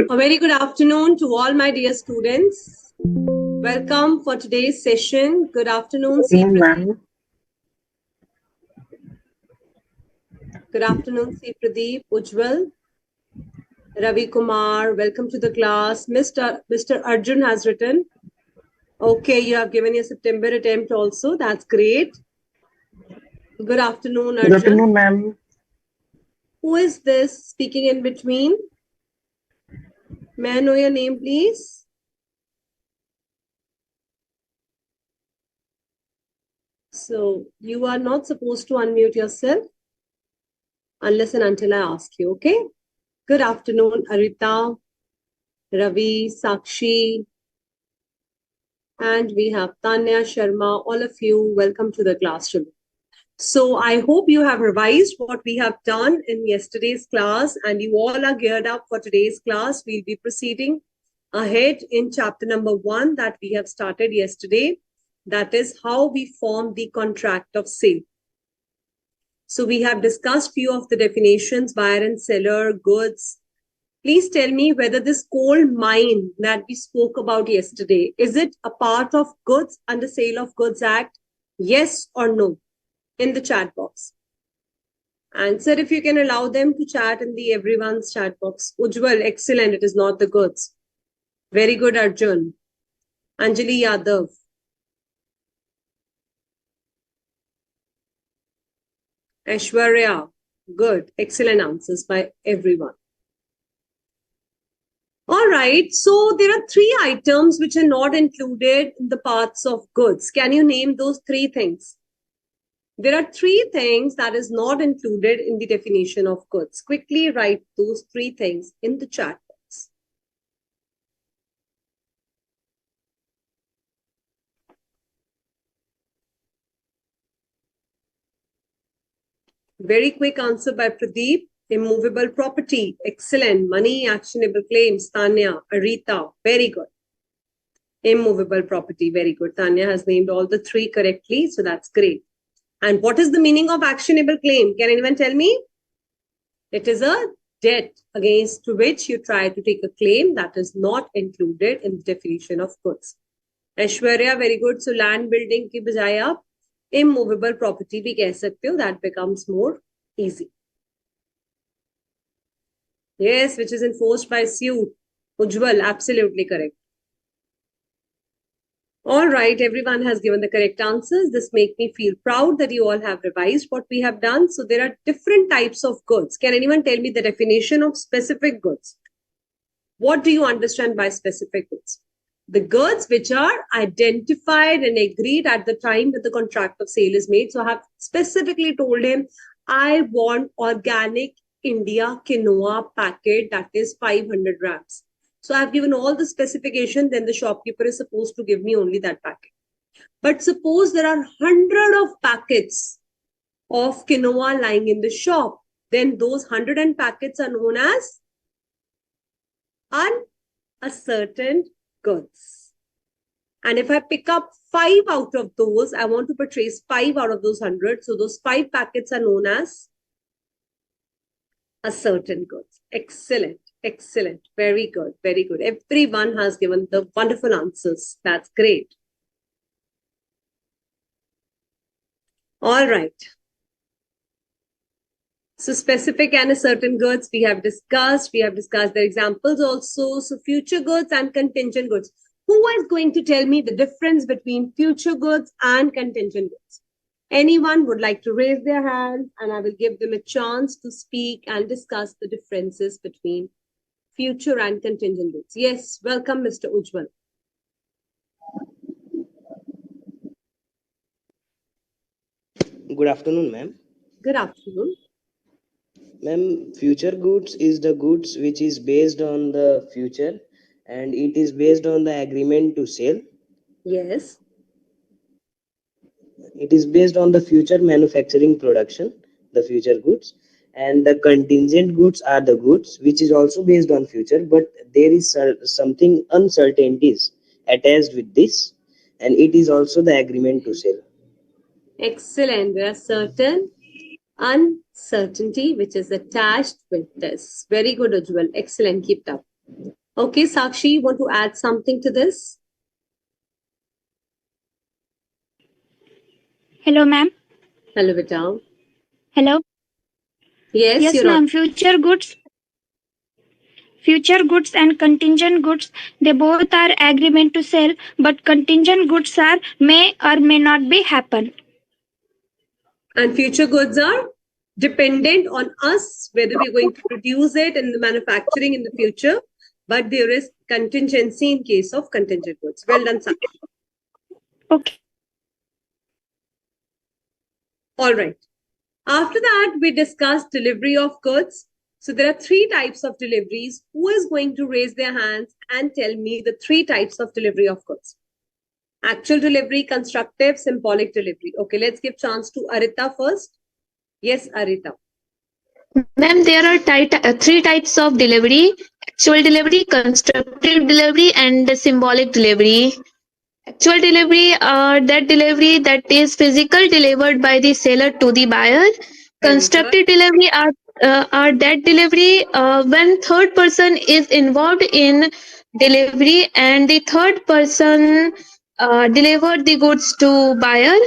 A very good afternoon to all my dear students. Welcome for today's session. Good afternoon, C. Pradeep. Good afternoon, C. Pradeep, Ujjwal, Ravi Kumar. Welcome to the class. Mr. Arjun has written. Okay, you have given your September attempt also. That's great. Good afternoon, Arjun. Good afternoon, ma'am. Who is this speaking in between? May I know your name, please? So you are not supposed to unmute yourself unless and until I ask you, okay? Good afternoon, Arita, Ravi, Sakshi, and we have Tanya Sharma. All of you, welcome to the classroom. So I hope you have revised what we have done in yesterday's class and you all are geared up for today's class. We'll be proceeding ahead in chapter number 1 that we have started yesterday. That is how we form the contract of sale. So we have discussed few of the definitions, buyer and seller, goods. Please tell me whether this coal mine that we spoke about yesterday, is it a part of goods under Sale of Goods Act? Yes or no? In the chat box. Answer if you can allow them to chat in the everyone's chat box. Ujjwal, excellent. It is not the goods. Very good, Arjun. Anjali Yadav. Aishwarya. Good. Excellent answers by everyone. All right. So there are 3 items which are not included in the parts of goods. Can you name those 3 things? There are 3 things that is not included in the definition of goods. Quickly write those 3 things in the chat box. Very quick answer by Pradeep. Immovable property. Excellent. Money, actionable claims. Tanya, Arita. Very good. Immovable property. Very good. Tanya has named all the 3 correctly. So that's great. And what is the meaning of actionable claim? Can anyone tell me? It is a debt against which you try to take a claim that is not included in the definition of goods. Aishwarya, very good. So land building ki bajaye aap immovable property bhi keh sakte ho. That becomes more easy. Yes, which is enforced by suit. Ujjwal, absolutely correct. All right, everyone has given the correct answers. This makes me feel proud that you all have revised what we have done. So there are different types of goods. Can anyone tell me the definition of specific goods? What do you understand by specific goods? The goods which are identified and agreed at the time that the contract of sale is made. So I have specifically told him, I want organic India quinoa packet that is 500 grams. So I've given all the specification, then the shopkeeper is supposed to give me only that packet. But suppose there are 100 of packets of quinoa lying in the shop, then those 100 packets are known as unascertained goods. And if I pick up 5 out of those, I want to purchase 5 out of those 100. So those 5 packets are known as ascertained goods. Excellent. Excellent. Very good. Very good. Everyone has given the wonderful answers. That's great. All right. So specific and certain goods we have discussed. We have discussed their examples also. So future goods and contingent goods. Who is going to tell me the difference between future goods and contingent goods? Anyone would like to raise their hand and I will give them a chance to speak and discuss the differences between future and contingent goods. Yes, welcome, Mr. Ujjwal. Good afternoon, ma'am. Good afternoon. Ma'am, future goods is the goods which is based on the future and it is based on the agreement to sell. Yes. It is based on the future manufacturing production, the future goods. And the contingent goods are the goods which is also based on future, but there is something uncertainties attached with this, and it is also the agreement to sell. Excellent. There are certain uncertainty which is attached with this. Very good, Ujjwal. Excellent. Keep it up. Okay, Sakshi, you want to add something to this? Hello, ma'am. Hello, Vita. Hello. Yes, Yes, you're on. ma'am. Future goods and contingent goods, they both are agreement to sell, but contingent goods are may or may not be happen. And future goods are dependent on us, whether we're going to produce it in the manufacturing in the future. But there is contingency in case of contingent goods. Well done, Sakshi. Okay. All right. After that, we discussed delivery of goods. So there are three types of deliveries. Who is going to raise their hands and tell me the three types of delivery of goods? Actual delivery, constructive, symbolic delivery. Okay, let's give chance to Arita first. Yes, Arita. Ma'am, there are three types of delivery: actual delivery, constructive delivery, and symbolic delivery. Actual delivery are that delivery that is physical delivered by the seller to the buyer. Very good. Constructive delivery are that delivery when third person is involved in delivery and the third person delivered the goods to buyer.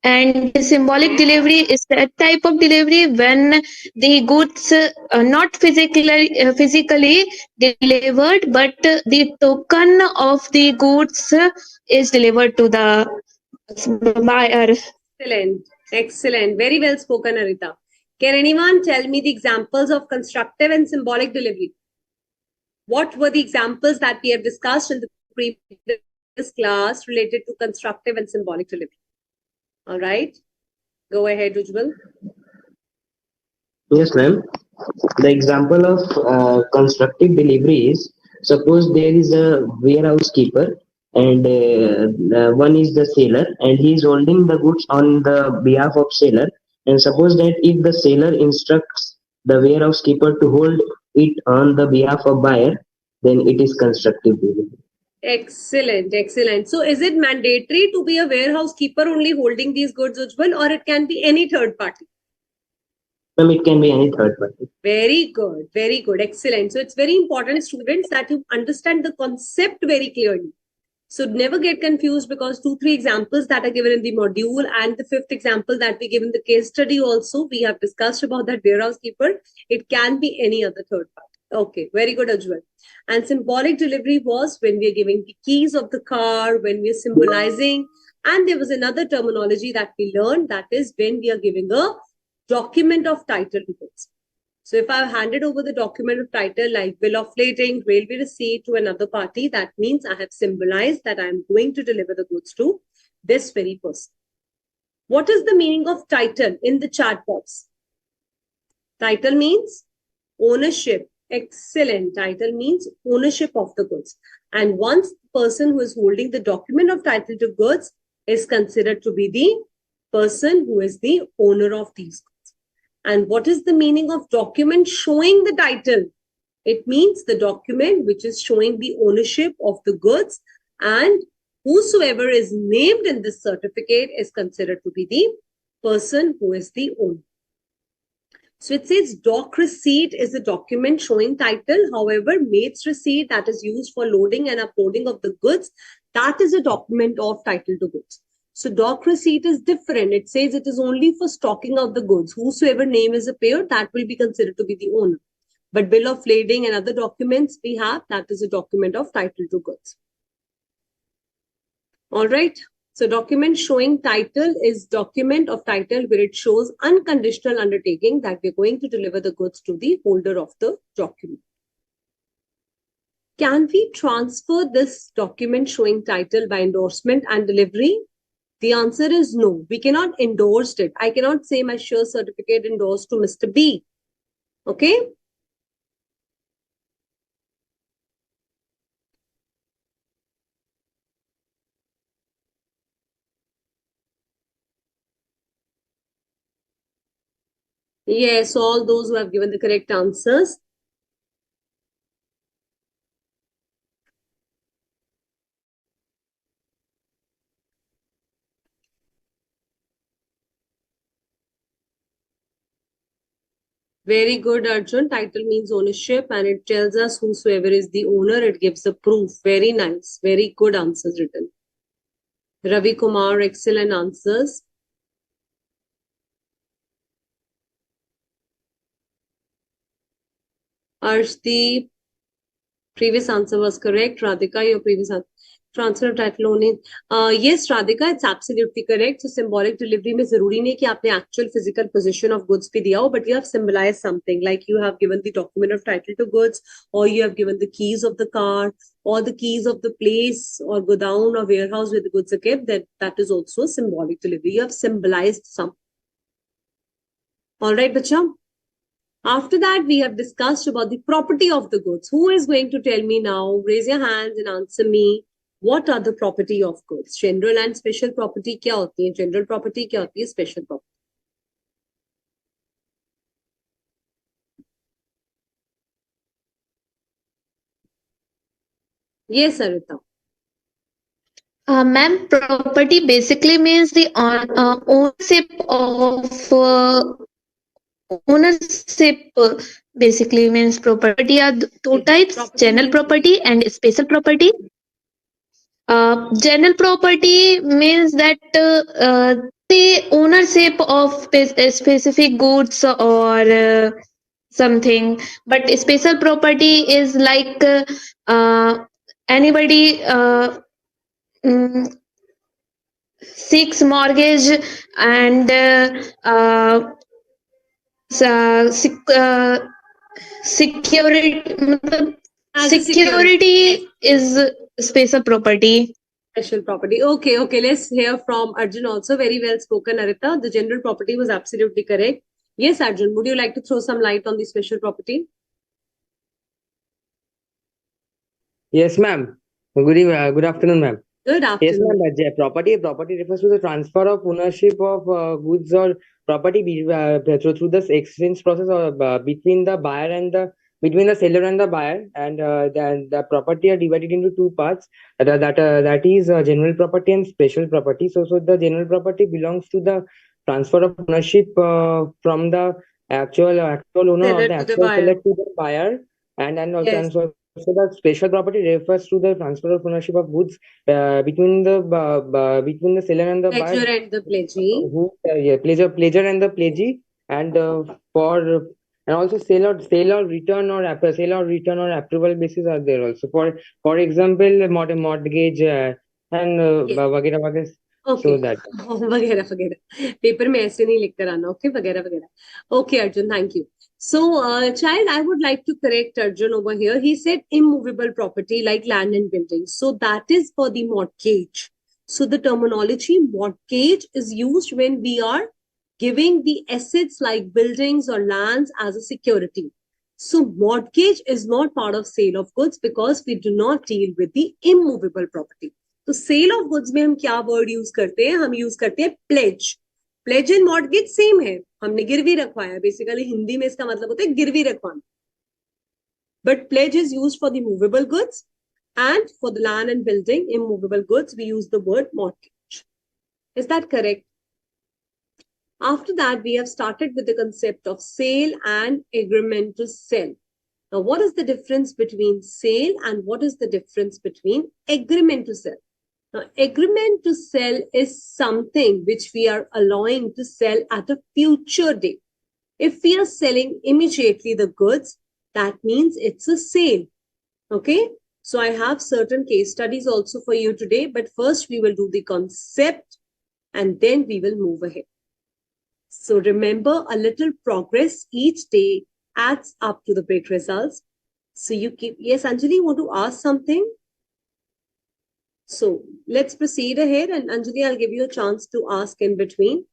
And the symbolic Okay. delivery is that type of delivery when the goods not physically delivered, but the token of the goods is delivered to the buyer. Excellent. Excellent. Very well spoken, Arita. Can anyone tell me the examples of constructive and symbolic delivery? What were the examples that we have discussed in the previous class related to constructive and symbolic delivery? All right. Go ahead, Ujjwal. Yes, ma'am. The example of constructive delivery is, suppose there is a warehouse keeper and one is the seller and he is holding the goods on the behalf of seller, and suppose that if the seller instructs the warehouse keeper to hold it on the behalf of buyer, then it is constructive delivery. Excellent. Excellent. So is it mandatory to be a warehouse keeper only holding these goods, Ujjwal, or it can be any third party? Ma'am, it can be any third party. Very good. Very good. Excellent. So it's very important, students, that you understand the concept very clearly. So never get confused, because 2-3 examples that are given in the module and the fifth example that we give in the case study also, we have discussed about that warehouse keeper. It can be any other third party. Okay, very good, Ajwal. And symbolic delivery was when we are giving the keys of the car, when we are symbolizing. And there was another terminology that we learned, that is when we are giving a document of title to goods. So if I've handed over the document of title like bill of lading, railway receipt to another party, that means I have symbolized that I'm going to deliver the goods to this very person. What is the meaning of title in the chat box? Title means ownership. Excellent. Title means ownership of the goods. And once the person who is holding the document of title to goods is considered to be the person who is the owner of these goods. And what is the meaning of document showing the title? It means the document which is showing the ownership of the goods, and whosoever is named in this certificate is considered to be the person who is the owner. So it says doc receipt is a document showing title. However, mate's receipt that is used for loading and uploading of the goods, that is a document of title to goods. So doc receipt is different. It says it is only for stocking of the goods. Whosoever name is appeared, that will be considered to be the owner. But bill of lading and other documents we have, that is a document of title to goods. All right. So document showing title is document of title where it shows unconditional undertaking that we're going to deliver the goods to the holder of the document. Can we transfer this document showing title by endorsement and delivery? The answer is no. We cannot endorse it. I cannot say my share certificate endorsed to Mr. B. Okay. Yes, all those who have given the correct answers. Very good, Arjun. Title means ownership and it tells us whosoever is the owner. It gives the proof. Very nice. Very good answers written. Ravi Kumar, excellent answers. Arshdeep, previous answer was correct. Radhika, your previous answer. Transfer of title owning. Yes, Radhika, it's absolutely correct. So symbolic delivery में जरूरी नहीं कि आपने actual physical possession of goods पे दिया हो, but you have symbolized something like you have given the document of title to goods, or you have given the keys of the car, or the keys of the place or godown or warehouse where the goods are kept. That is also a symbolic delivery. You have symbolized something. All right, bacha. After that, we have discussed about the property of the goods. Who is going to tell me now? Raise your hands and answer me. What are the property of goods? General and special property क्या होती है? General property क्या होती है? Special property. Yes, Sarita. Ma'am, property basically means the ownership of ownership. Basically means property are two types: Property general means property and special property. General property means that the ownership of specific goods or something, but special property is like anybody mm, seeks mortgage and security as a security. security is special property. Special property. Okay, okay. Let's hear from Arjun also. Very well spoken, Arita. The general property was absolutely correct. Yes, Arjun, would you like to throw some light on the special property? Yes, ma'am. Good afternoon, ma'am. Good Yes, afternoon. ma'am. Property refers to the transfer of ownership of goods or property through the exchange process or between the buyer and between the seller and the buyer, and the property are divided into two parts. That is general property and special property. So the general property belongs to the transfer of ownership from the actual owner or Seller the to the actual buyer. seller to the buyer, and also Yes. so the special property refers to the transfer of ownership of goods between the seller and the buyer, Ledger and the pledgee. who pleasure and the pledgee, and for and also sale or return or approval basis are there also. For example, mortgage and Yes. वगैरह वगैरह. Okay. So that. वगैरह वगैरह paper में ऐसे नहीं लिख कर आना. Okay, वगैरह वगैरह. Okay, Arjun, thank you. So, child, I would like to correct Arjun over here. He said immovable property like land and buildings. So that is for the mortgage. So the terminology mortgage is used when we are giving the assets like buildings or lands as a security. So mortgage is not part of sale of goods because we do not deal with the immovable property. तो cell of goods में हम क्या word use करते हैं? हम use करते हैं pledge. Pledge and mortgage same है, हमने गिरवी रखवाया. बेसिकली हिंदी में इसका मतलब होता है गिरवी रखवाना. But pledge is use for the movable goods and for the land and building immovable goods we use the word mortgage. Is that correct? After that, we have started with the concept of sale and agreement to sell. Now, what is the difference between sale and what is the difference between agreement to sell? Now, agreement to sell is something which we are allowing to sell at a future date. If we are selling immediately the goods, that means it's a sale. Okay? So I have certain case studies also for you today, but first we will do the concept and then we will move ahead. So remember, a little progress each day adds up to the big results. So you keep, yes, Anjali, you want to ask something? So let's proceed ahead, and Anjali, I'll give you a chance to ask in between.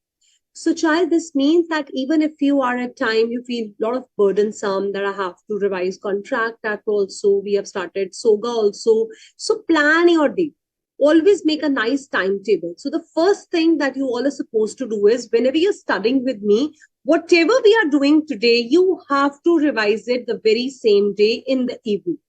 So child, this means that even if you are at time, you feel a lot of burdensome that I have to revise contract, that also we have started SOGA also. So plan your day. Always make a nice timetable. So the first thing that you all are supposed to do is whenever you're studying with me, whatever we are doing today, you have to revise it the very same day in the evening.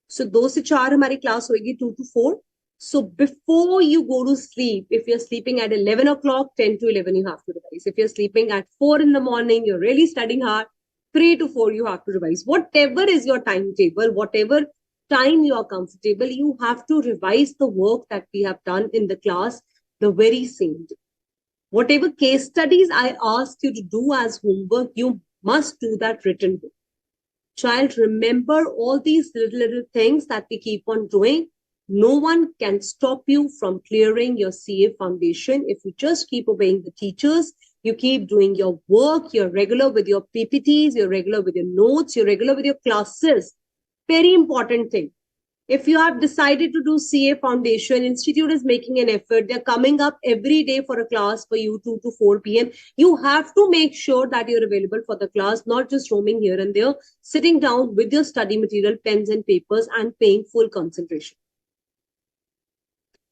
So 2 से 4 हमारी class होगी, 2 to 4. So before you go to sleep, if you're sleeping at 11 o'clock, 10 to 11, you have to revise. If you're sleeping at 4 in the morning, you're really studying hard, 3 to 4 you have to revise. Whatever is your timetable, whatever time you are comfortable, you have to revise the work that we have done in the class the very same day. Whatever case studies I ask you to do as homework, you must do that written book. Child, remember all these little things that we keep on doing. No one can stop you from clearing your CA foundation if you just keep obeying the teachers. You keep doing your work, you're regular with your PPTs, you're regular with your notes, you're regular with your classes. Very important thing. If you have decided to do CA foundation, institute is making an effort. They're coming up every day for a class for you 2 to 4 p.m. You have to make sure that you're available for the class, not just roaming here and there, sitting down with your study material, pens and papers, and paying full concentration.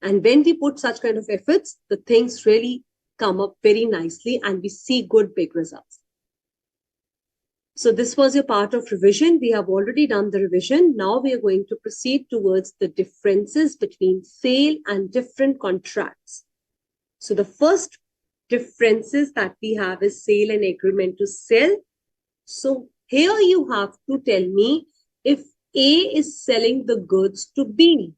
And when we put such kind of efforts, the things really come up very nicely and we see good big results. So this was your part of revision. We have already done the revision. Now we are going to proceed towards the differences between sale and different contracts. So the first differences that we have is sale and agreement to sell. So here you have to tell me if A is selling the goods to B.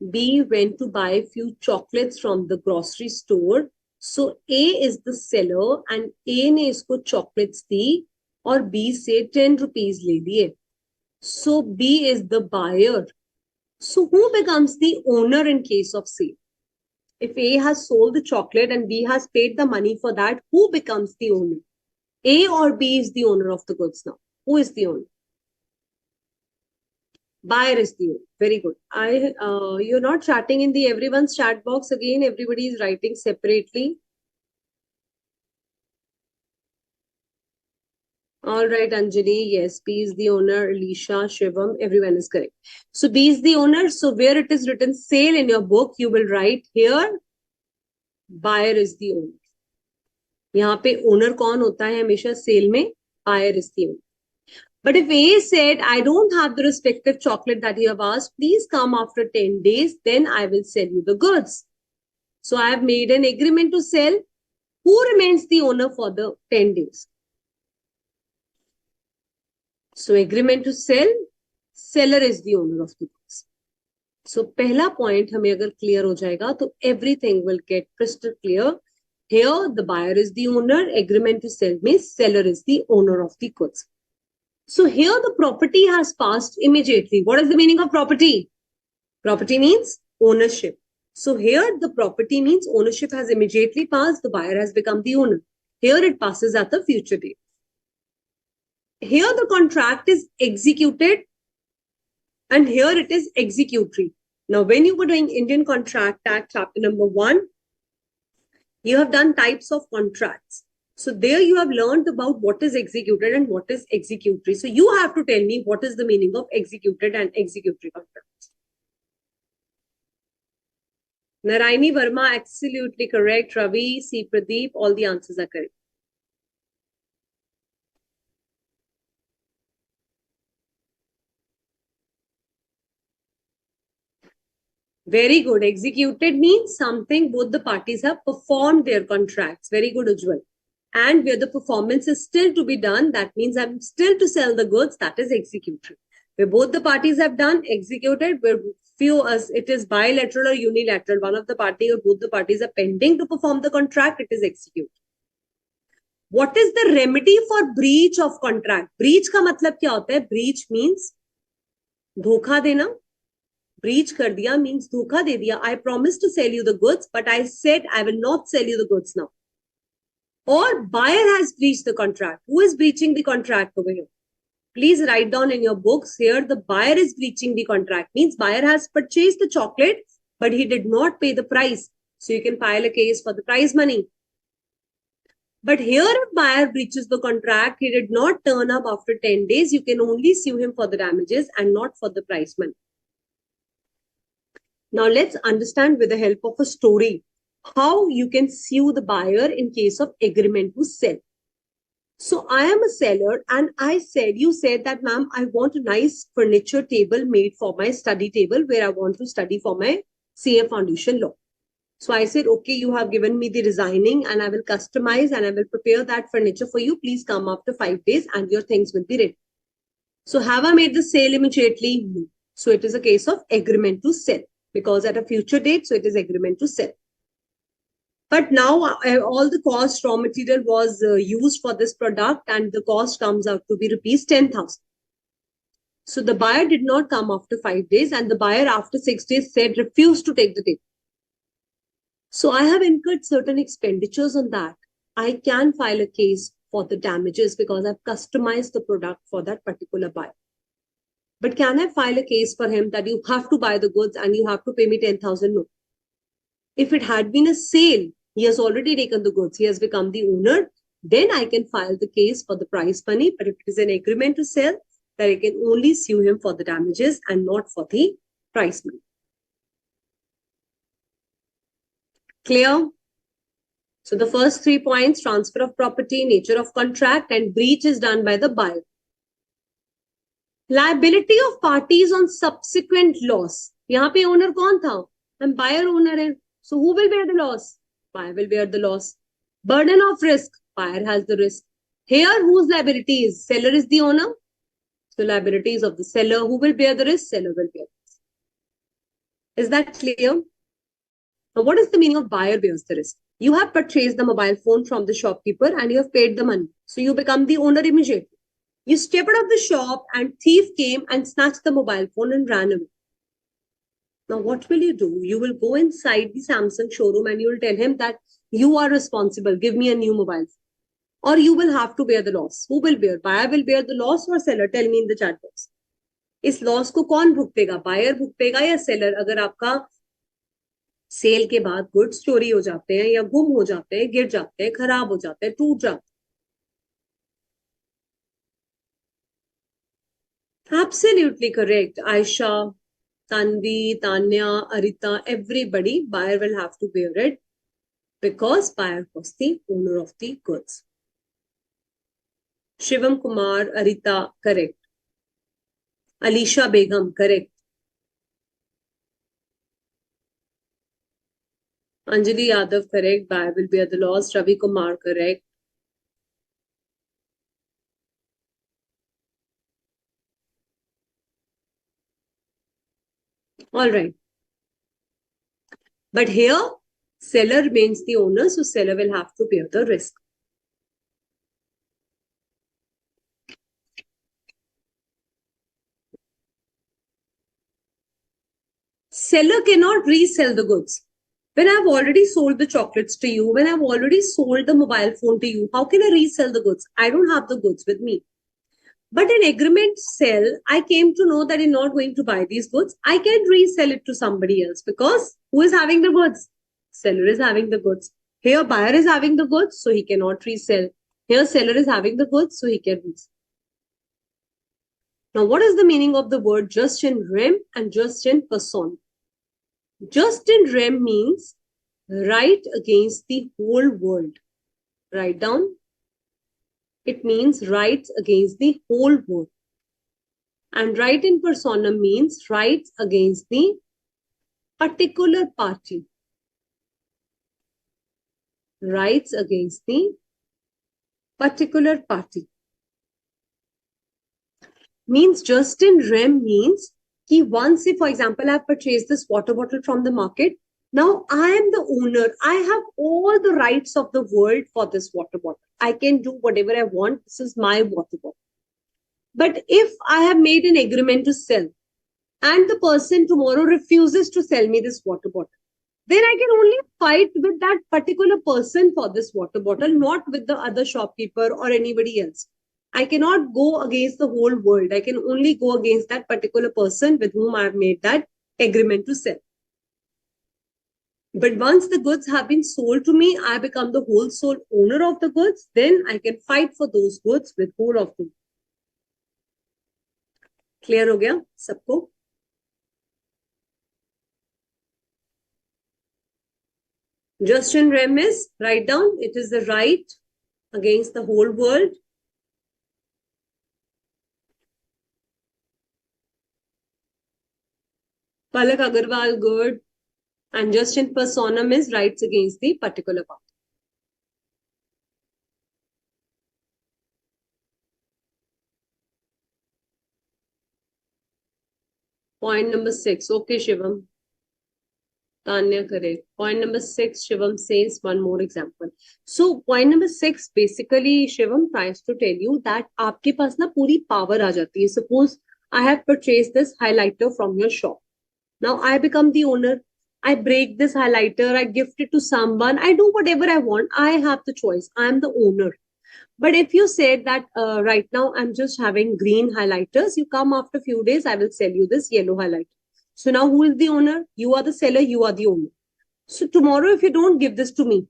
B went to buy a few chocolates from the grocery store. So A is the seller and A ने इसको chocolates दी और B से 10 rupees ले दिए. So B is the buyer. So who becomes the owner in case of sale? If A has sold the chocolate and B has paid the money for that, who becomes the owner? A or B is the owner of the goods now. Who is the owner? Buyer is the owner. Very good. You're not chatting in the everyone's chat box again. Everybody is writing separately. All right, Anjali. Yes, B is the owner. Alicia, Shivam, everyone is correct. So B is the owner. So where it is written sale in your book, you will write here, buyer is the owner. यहाँ पे owner कौन होता है हमेशा sale में? Buyer is the owner. But if A said, I don't have the respective chocolate that you have asked, please come after 10 days, then I will sell you the goods. So I have made an agreement to sell. Who remains the owner for the 10 days? So agreement to sell, seller is the owner of the goods. So पहला point हमें अगर clear हो जाएगा तो everything will get crystal clear. Here the buyer is the owner, agreement to sell means seller is the owner of the goods. So here the property has passed immediately. What is the meaning of property? Property means ownership. So here the property means ownership has immediately passed. The buyer has become the owner. Here it passes at the future date. Here the contract is executed and here it is executory. Now when you were doing Indian Contract Act chapter number 1, you have done types of contracts. So there you have learned about what is executed and what is executory. So you have to tell me what is the meaning of executed and executory contracts. Naraini Verma, absolutely correct. Ravi, C. Pradeep, all the answers are correct. Very good. Executed means something both the parties have performed their contracts. Very good, Ujjwal. And where the performance is still to be done, that means I'm still to sell the goods, that is executory. Where both the parties have done, executed, where few as it is bilateral or unilateral, one of the party or both the parties are pending to perform the contract, it is executed. What is the remedy for breach of contract? Breach का मतलब क्या होता है? Breach means धोखा देना. Breach कर दिया means धोखा दे दिया. I promised to sell you the goods, but I said I will not sell you the goods now. Or buyer has breached the contract. Who is breaching the contract over here? Please write down in your books here, the buyer is breaching the contract. Means buyer has purchased the chocolate, but he did not pay the price. So you can file a case for the prize money. But here if buyer breaches the contract, he did not turn up after 10 days, you can only sue him for the damages and not for the prize money. Now let's understand with the help of a story how you can sue the buyer in case of agreement to sell. So I am a seller and you said that ma'am, I want a nice furniture table made for my study table where I want to study for my CA foundation law. So I said, okay, you have given me the designing and I will customize and I will prepare that furniture for you. Please come after 5 days and your things will be ready. So have I made the sale immediately? No. So it is a case of agreement to sell, because at a future date, so it is agreement to sell. But now all the cost raw material was used for this product and the cost comes out to be rupees 10,000. So the buyer did not come after 5 days and the buyer after 6 days said refused to take the table. So I have incurred certain expenditures on that. I can file a case for the damages because I've customized the product for that particular buyer. But can I file a case for him that you have to buy the goods and you have to pay me 10,000? No. If it had been a sale, he has already taken the goods, he has become the owner, then I can file the case for the price money. But if it is an agreement to sell, then I can only sue him for the damages and not for the price money. Clear? So the first 3 points, transfer of property, nature of contract, and breach is done by the buyer. Liability of parties on subsequent loss. यहाँ पे owner कौन था? And buyer owner है. So who will bear the loss? Buyer will bear the loss. Burden of risk. Buyer has the risk. Here whose liability is? Seller is the owner. So liabilities of the seller. Who will bear the risk? Seller will bear the risk. Is that clear? Now what is the meaning of buyer bears the risk? You have purchased the mobile phone from the shopkeeper and you have paid the money. So you become the owner immediately. You stepped out of the shop and thief came and snatched the mobile phone and ran away. Now what will you do? You will go inside the Samsung showroom and you will tell him that you are responsible. Give me a new mobile phone. Or you will have to bear the loss. Who will bear? Buyer will bear the loss or seller? Tell me in the chat box. इस loss को कौन भुगतेगा? Buyer भुगतेगा या seller? अगर आपका cell के बाद goods चोरी हो जाते हैं या गुम हो जाते हैं, गिर जाते हैं, खराब हो जाते हैं, टूट जाते हैं. Absolutely correct. Aisha, Tanvi, Tanya, Arita, everybody, buyer will have to bear it because buyer was the owner of the goods. Shivam Kumar, Arita, correct. Alisha Begum, correct. Anjali Yadav, correct. Buyer will bear the loss. Ravi Kumar, correct. All right. But here, seller remains the owner, so seller will have to bear the risk. Seller cannot resell the goods. When I've already sold the chocolates to you, when I've already sold the mobile phone to you, how can I resell the goods? I don't have the goods with me. But in agreement sell, I came to know that I'm not going to buy these goods. I can resell it to somebody else because who is having the goods? Seller is having the goods. Here buyer is having the goods, so he cannot resell. Here seller is having the goods, so he can resell. Now, what is the meaning of the word just in rem and just in person? Just in rem means right against the whole world. Write down. It means rights against the whole world. And right in personam means rights against the particular party. Rights against the particular party. Means just in rem means कि once, if for example, I have purchased this water bottle from the market, now I am the owner. I have all the rights of the world for this water bottle. I can do whatever I want. This is my water bottle. But if I have made an agreement to sell and the person tomorrow refuses to sell me this water bottle, then I can only fight with that particular person for this water bottle, not with the other shopkeeper or anybody else. I cannot go against the whole world. I can only go against that particular person with whom I have made that agreement to sell. But once the goods have been sold to me, I become the whole sole owner of the goods. Then I can fight for those goods with whole of them. Clear हो गया सबको? Just in rem is, write down, it is the right against the whole world. Palak Agarwal, good. And just in personam is rights against the particular party. Point number 6. Okay, Shivam. Tanya, correct. Point number 6, Shivam says one more example. So point number 6, basically, Shivam tries to tell you that आपके पास ना पूरी power आ जाती है. Suppose I have purchased this highlighter from your shop. Now I become the owner. I break this highlighter. I gift it to someone. I do whatever I want. I have the choice. I am the owner. But if you said that right now I'm just having green highlighters, you come after a few days, I will sell you this yellow highlighter. So now who is the owner? You are the seller, you are the owner. So tomorrow, if you don't give this to me,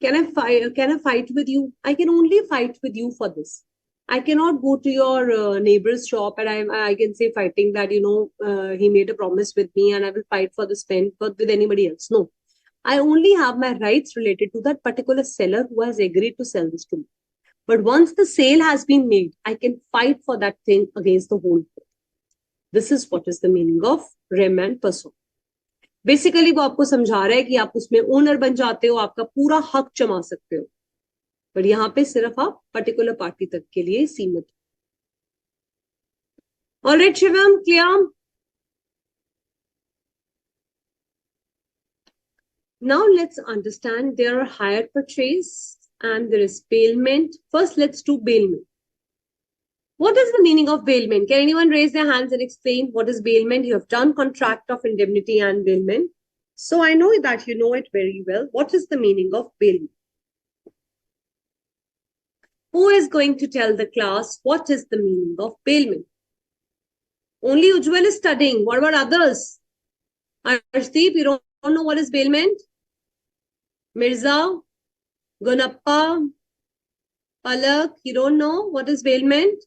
can I fight with you? I can only fight with you for this. I cannot go to your neighbor's shop and I can say fighting that, he made a promise with me and I will fight for this pen with anybody else. No. I only have my rights related to that particular seller who has agreed to sell this to me. But once the sale has been made, I can fight for that thing against the whole world. This is what is the meaning of rem and person. Basically वो आपको समझा रहा है कि आप उसमें owner बन जाते हो, आपका पूरा हक जमा सकते हो, पर यहाँ पे सिर्फ आप पर्टिकुलर पार्टी तक के लिए सीमित हो. Alright Shivam, clear? Now let's understand there are hire purchase and there is bailment. First, let's do bailment. What is the meaning of bailment? Can anyone raise their hands and explain what is bailment? You have done contract of indemnity and bailment. So I know that you know it very well. What is the meaning of bailment? Who is going to tell the class what is the meaning of bailment? Only Ujjwal is studying. What about others? Arshdeep, you don't know what is bailment? Mirza, Gunappa, Palak, you don't know what is bailment?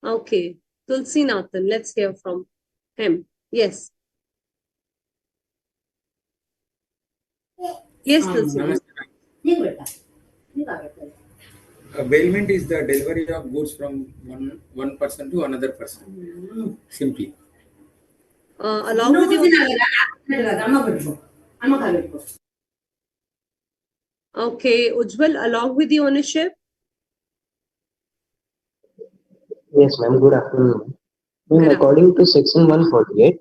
Okay, Tulsi Nathan, let's hear from him. Yes. Yes, Tulsi. Bailment is the delivery of goods from one person to another person. Simply. Along with the okay, Ujjwal, along with the ownership. Yes, ma'am. Good afternoon. According to section 148,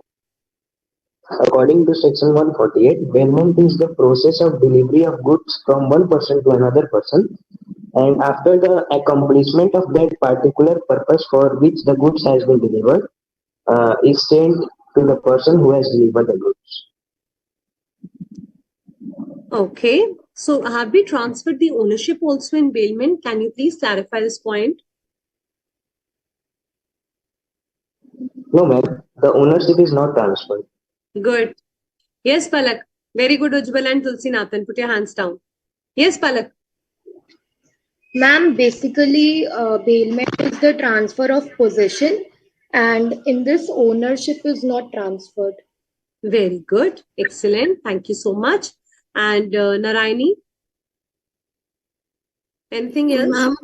bailment is the process of delivery of goods from one person to another person, and after the accomplishment of that particular purpose for which the goods has been delivered, is sent to the person who has delivered the goods. Okay, so have we transferred the ownership also in bailment? Can you please clarify this point? No, ma'am. The ownership is not transferred. Good. Yes, Palak. Very good, Ujjwal and Tulsi Nathan. Put your hands down. Yes, Palak. Ma'am, basically, bailment is the transfer of possession, and in this, ownership is not transferred. Very good. Excellent. Thank you so much. And Narayani? Anything else?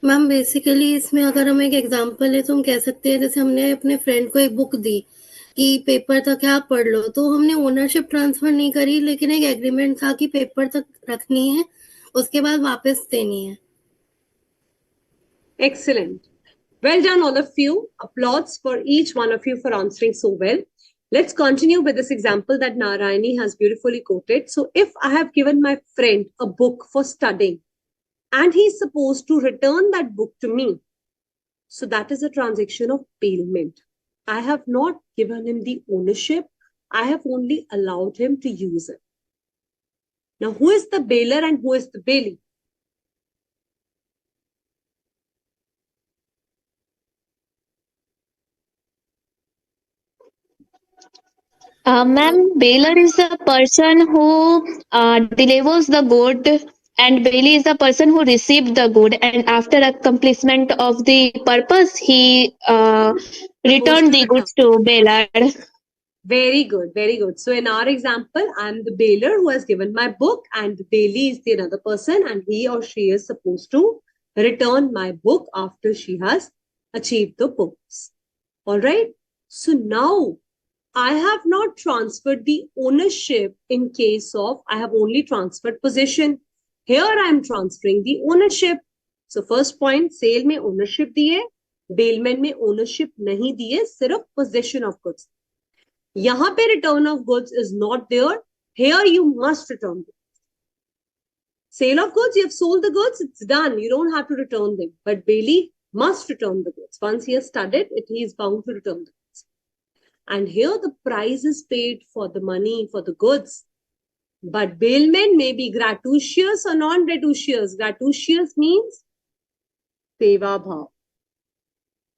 Ma'am basically इसमें अगर हम एक example ले तो हम कह सकते हैं जैसे हमने अपने फ्रेंड को एक बुक दी कि पेपर तक है आप पढ़ लो, तो हमने ओनरशिप ट्रांसफर नहीं करी, लेकिन एक एग्रीमेंट था कि पेपर तक रखनी है, उसके बाद वापस देनी है. Excellent. Well done, all of you. Applause for each one of you for answering so well. Let's continue with this example that Narayani has beautifully quoted. So if I have given my friend a book for studying and he's supposed to return that book to me, so that is a transaction of bailment. I have not given him the ownership. I have only allowed him to use it. Now, who is the bailer and who is the bailee? Ma'am, bailer is the person who delivers the good, and bailee is the person who received the good, and after accomplishment of the purpose, he returned the goods to bailer. Very good, very good. So in our example, I'm the bailer who has given my book, and the bailee is the another person, and he or she is supposed to return my book after she has achieved the purpose. All right. So now I have not transferred the ownership in case of I have only transferred possession. Here I am transferring the ownership. So first point, sale में ownership दिए, bailment में ownership नहीं दिए, सिर्फ possession of goods. यहाँ पे return of goods is not there. Here you must return them. Sale of goods, you have sold the goods, it's done. You don't have to return them. But Bailey must return the goods. Once he has studied it, he is bound to return the goods. And here the price is paid for the money, for the goods. But bailment may be gratuitous or non-gratuitous. Gratuitous means seva bhav.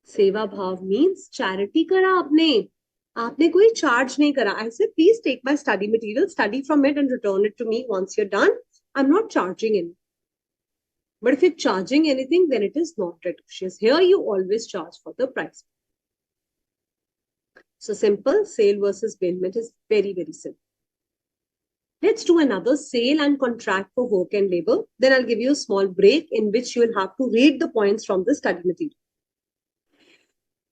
Seva bhav means charity kara aapne. Aapne koi charge nahi kara. I said, please take my study material, study from it and return it to me once you're done. I'm not charging anything. But if you're charging anything, then it is not gratuitous. Here you always charge for the price. So simple, sale versus bailment is very, very simple. Let's do another sale and contract for work and labor. Then I'll give you a small break in which you will have to read the points from the study material.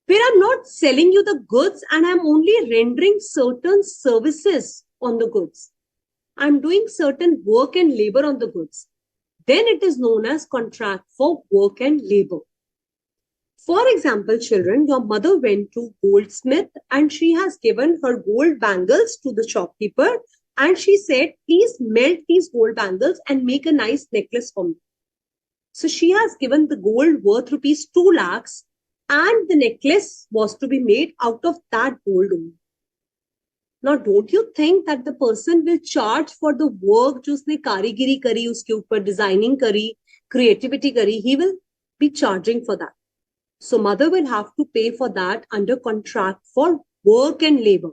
Where I'm not selling you the goods and I'm only rendering certain services on the goods. I'm doing certain work and labor on the goods. Then it is known as contract for work and labor. For example, children, your mother went to goldsmith and she has given her gold bangles to the shopkeeper and she said, please melt these gold bangles and make a nice necklace for me. So she has given the gold worth rupees 2 lakhs and the necklace was to be made out of that gold only. Now, don't you think that the person will charge for the work जो उसने कारीगरी करी उसके ऊपर designing करी, creativity करी, he will be charging for that. So mother will have to pay for that under contract for work and labor.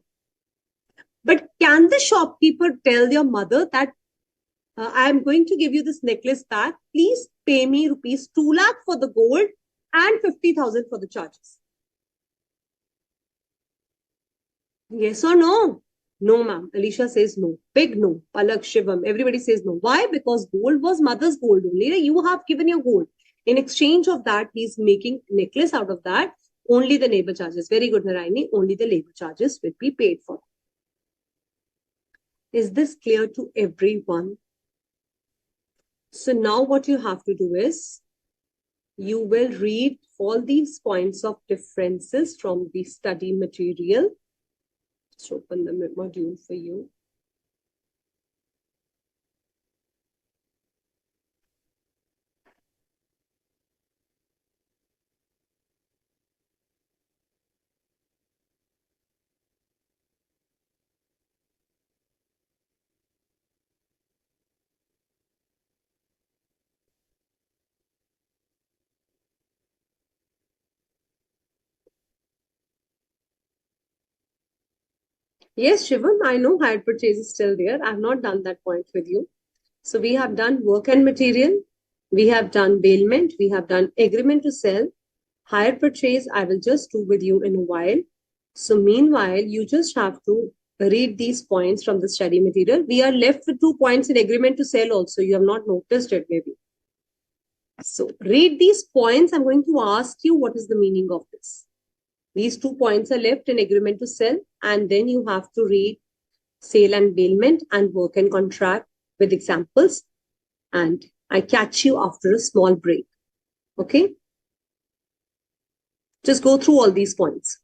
But can the shopkeeper tell your mother that I am going to give you this necklace back, please pay me rupees 2 lakh for the gold and 50,000 for the charges? Yes or no? No, ma'am. Alicia says no. Big no. Palak, Shivam, everybody says no. Why? Because gold was mother's gold only. You have given your gold. In exchange of that, he's making necklace out of that. Only the labor charges. Very good, Narayani. Only the labor charges will be paid for. Is this clear to everyone? So now what you have to do is, you will read all these points of differences from the study material. Let's open the module for you. Yes, Shivam, I know hire purchase is still there. I have not done that point with you. So we have done work and material. We have done bailment. We have done agreement to sell. Hire purchase, I will just do with you in a while. So meanwhile, you just have to read these points from the study material. We are left with 2 points in agreement to sell also. You have not noticed it maybe. So read these points. I'm going to ask you what is the meaning of this. These 2 points are left in agreement to sell, and then you have to read sale and bailment and work and contract with examples. And I catch you after a small break. Okay? Just go through all these points.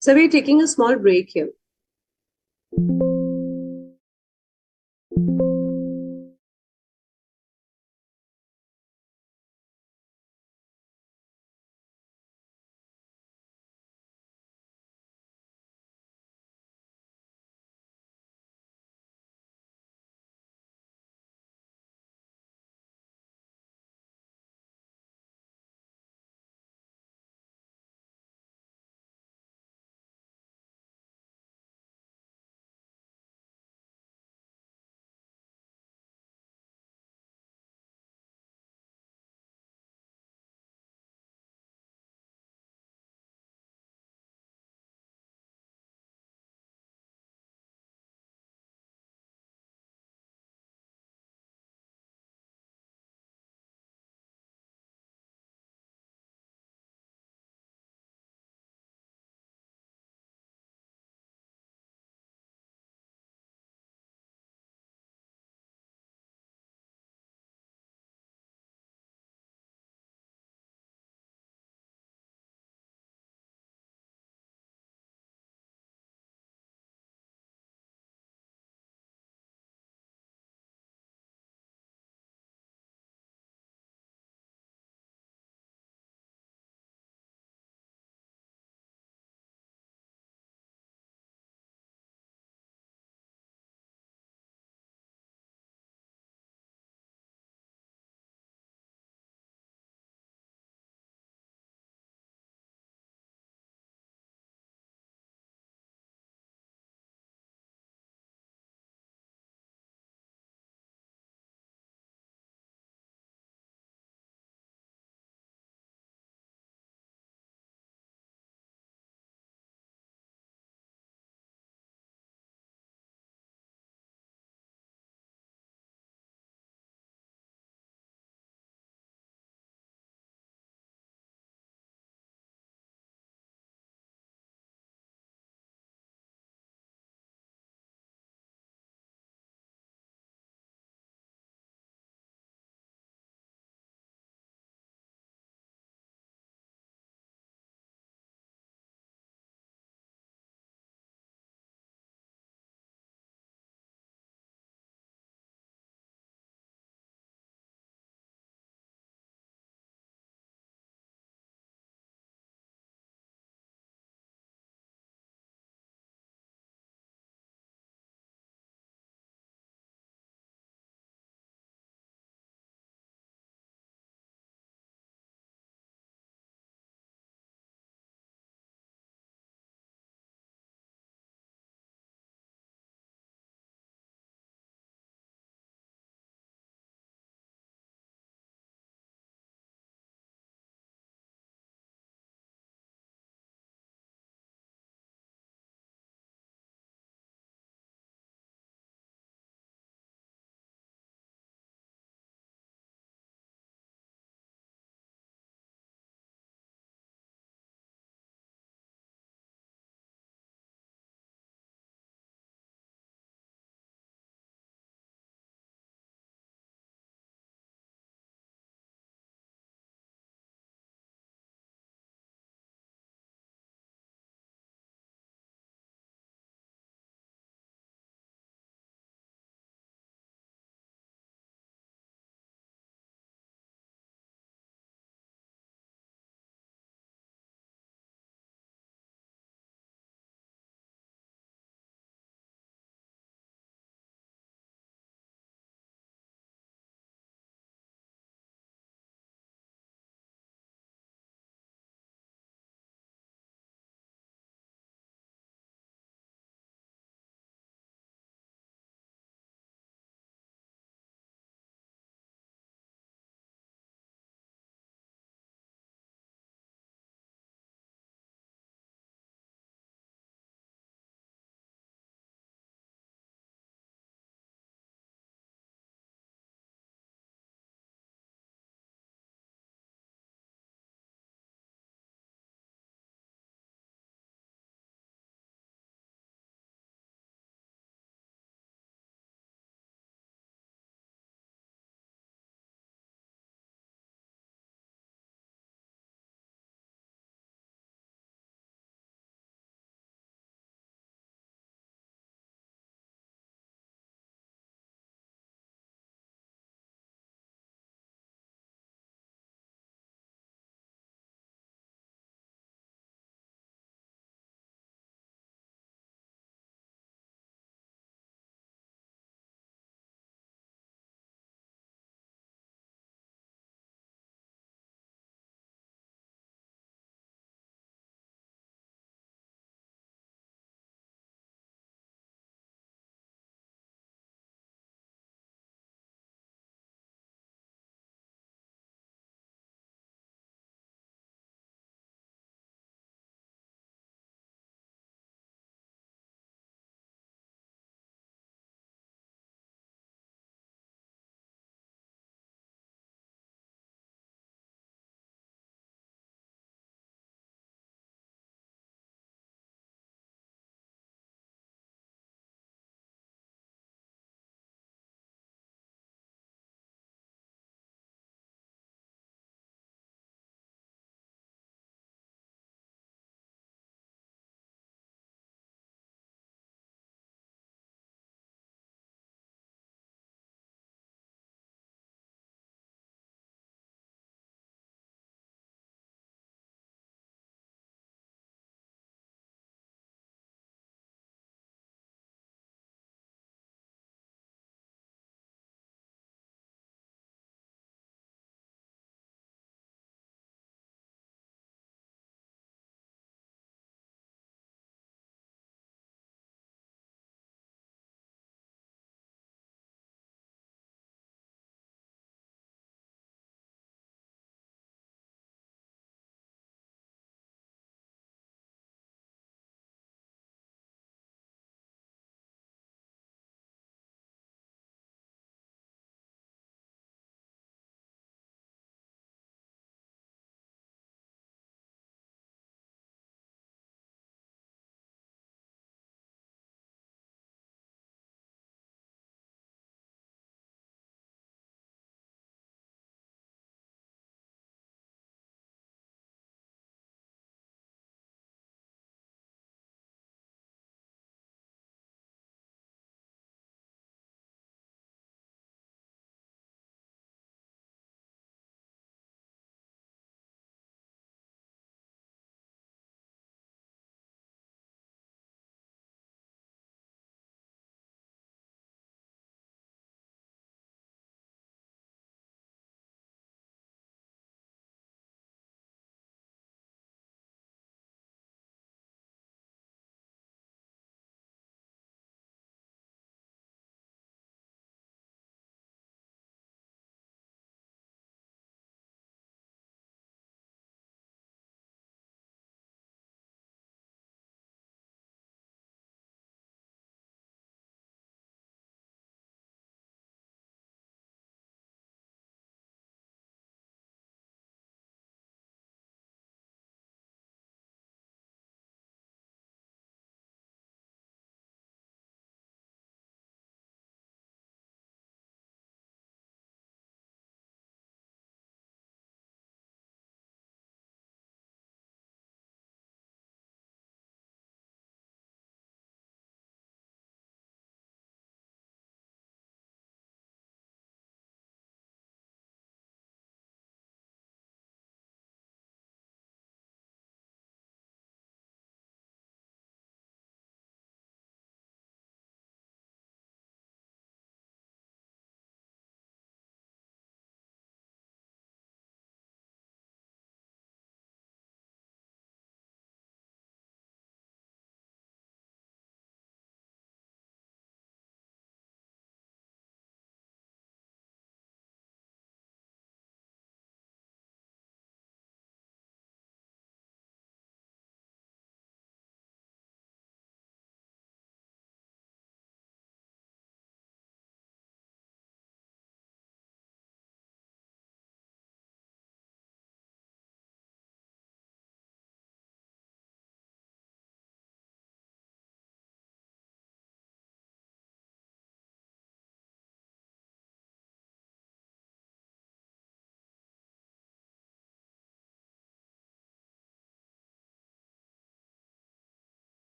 So we're taking a small break here.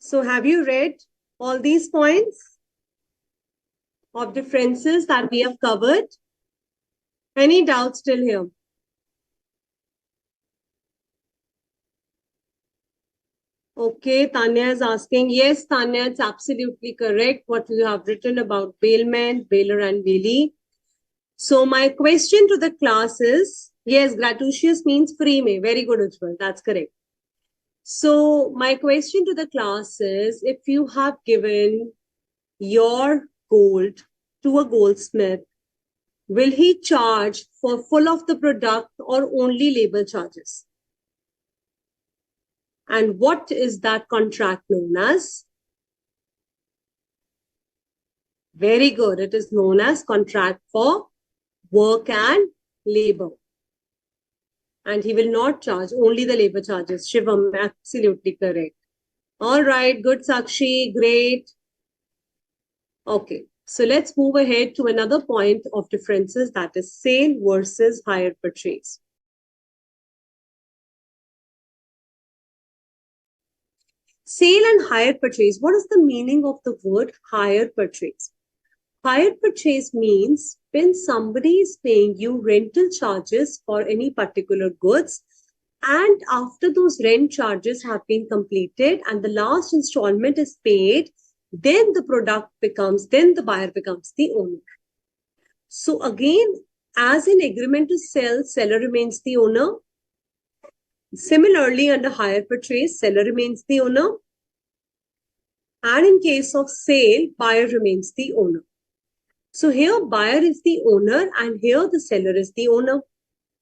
So have you read all these points of differences that we have covered? Any doubts still here? Okay, Tanya is asking. Yes, Tanya, it's absolutely correct what you have written about bailment, bailer and bailee. So my question to the class is, yes, gratuitous means free में. Very good, Ujjwal. That's correct. So my question to the class is, if you have given your gold to a goldsmith, will he charge for full of the product or only labor charges? And what is that contract known as? Very good. It is known as contract for work and labor. And he will not charge only the labor charges. Shivam, absolutely correct. All right. Good, Sakshi. Great. Okay. So let's move ahead to another point of differences, that is sale versus hire purchase. Sale and hire purchase. What is the meaning of the word hire purchase? Hire purchase means when somebody is paying you rental charges for any particular goods, and after those rent charges have been completed and the last installment is paid, then the buyer becomes the owner. So again, as in agreement to sell, seller remains the owner. Similarly, under hire purchase, seller remains the owner. And in case of sale, buyer remains the owner. So here buyer is the owner and here the seller is the owner.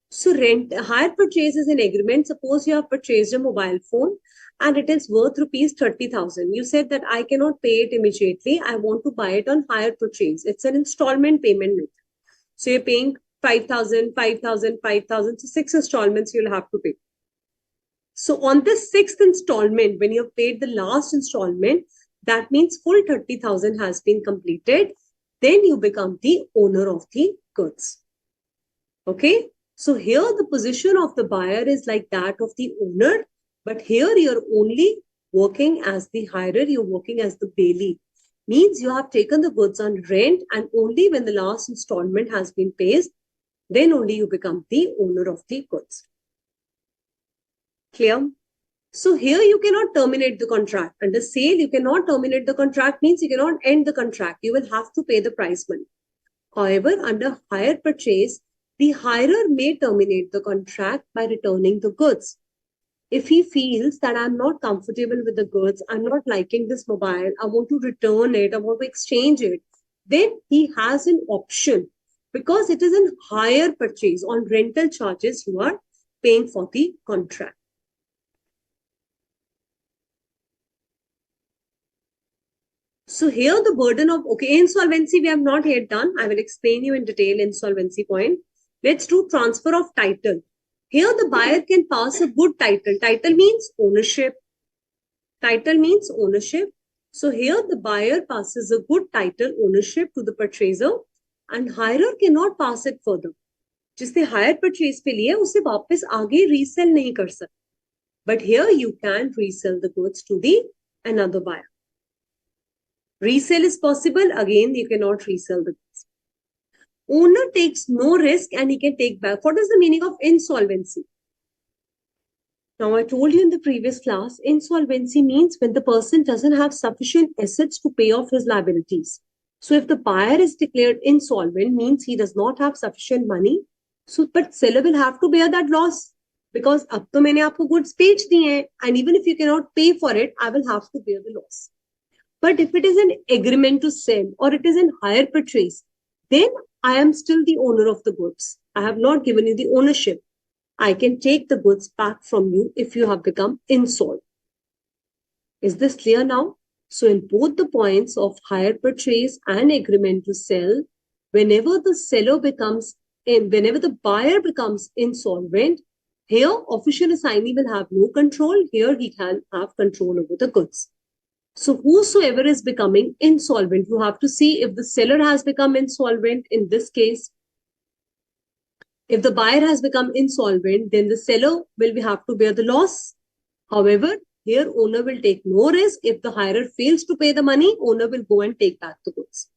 So hire purchase is an agreement. Suppose you have purchased a mobile phone and it is worth rupees 30,000. You said that I cannot pay it immediately. I want to buy it on hire purchase. It's an installment payment method. So you're paying 5,000, 5,000, 5,000. So 6 installments you'll have to pay. So on the 6th installment, when you have paid the last installment, that means full 30,000 has been completed. Then you become the owner of the goods. Okay. So here the position of the buyer is like that of the owner, but here you're only working as the hirer, you're working as the bailee. Means you have taken the goods on rent and only when the last installment has been paid, then only you become the owner of the goods. Clear? So here you cannot terminate the contract. Under sale, you cannot terminate the contract, means you cannot end the contract. You will have to pay the price money. However, under hire purchase, the hirer may terminate the contract by returning the goods. If he feels that I'm not comfortable with the goods, I'm not liking this mobile, I want to return it, I want to exchange it, then he has an option, because it is a hire purchase. On rental charges, you are paying for the contract. So here the burden of, okay, insolvency we have not yet done. I will explain you in detail insolvency point. Let's do transfer of title. Here the buyer can pass a good title. Title means ownership. Title means ownership. So here the buyer passes a good title ownership to the purchaser and hirer cannot pass it further. जिसने hire purchase पे लिया उसे वापस आगे resell नहीं कर सकते. But here you can resell the goods to the another buyer. Resale is possible. Again, you cannot resell the goods. Owner takes no risk and he can take back. What is the meaning of insolvency? Now, I told you in the previous class, insolvency means when the person doesn't have sufficient assets to pay off his liabilities. So if the buyer is declared insolvent, means he does not have sufficient money. So, but seller will have to bear that loss because अब तो मैंने आपको goods बेच दिए हैं, and even if you cannot pay for it, I will have to bear the loss. But if it is an agreement to sell or it is in hire purchase, then I am still the owner of the goods. I have not given you the ownership. I can take the goods back from you if you have become insolvent. Is this clear now? So in both the points of hire purchase and agreement to sell, whenever the buyer becomes insolvent, here official assignee will have no control. Here he can have control over the goods. So whosoever is becoming insolvent, you have to see if the seller has become insolvent. In this case, if the buyer has become insolvent, then the seller will have to bear the loss. However, Here, owner will take no risk. If the hirer fails to pay the money, owner will go and take back the goods.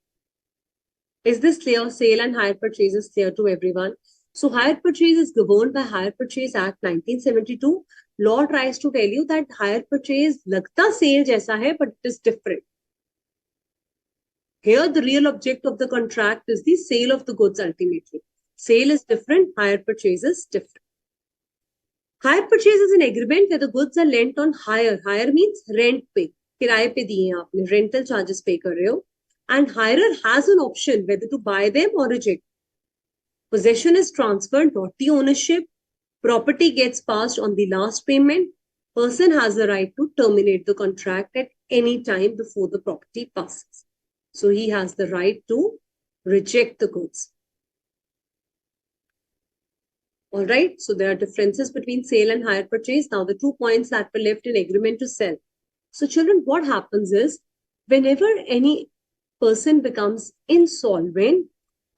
Is this clear? Sale and hire purchase is clear to everyone. So hire purchase is governed by Hire Purchase Act 1972. Law tries to tell you that hire purchase lagta sale jaisa hai, but it is different. Here, the real object of the contract is the sale of the goods ultimately. Sale is different, hire purchase is different. Hire purchase is an agreement where the goods are lent on hire. Hire means rent pay. किराए पे दिए हैं आपने, rental charges pay कर रहे हो. And hirer has an option whether to buy them or reject. Possession is transferred, not the ownership. Property gets passed on the last payment. Person has the right to terminate the contract at any time before the property passes. So he has the right to reject the goods. All right. So there are differences between sale and hire purchase. Now the 2 points that were left in agreement to sell. So children, what happens is whenever any person becomes insolvent,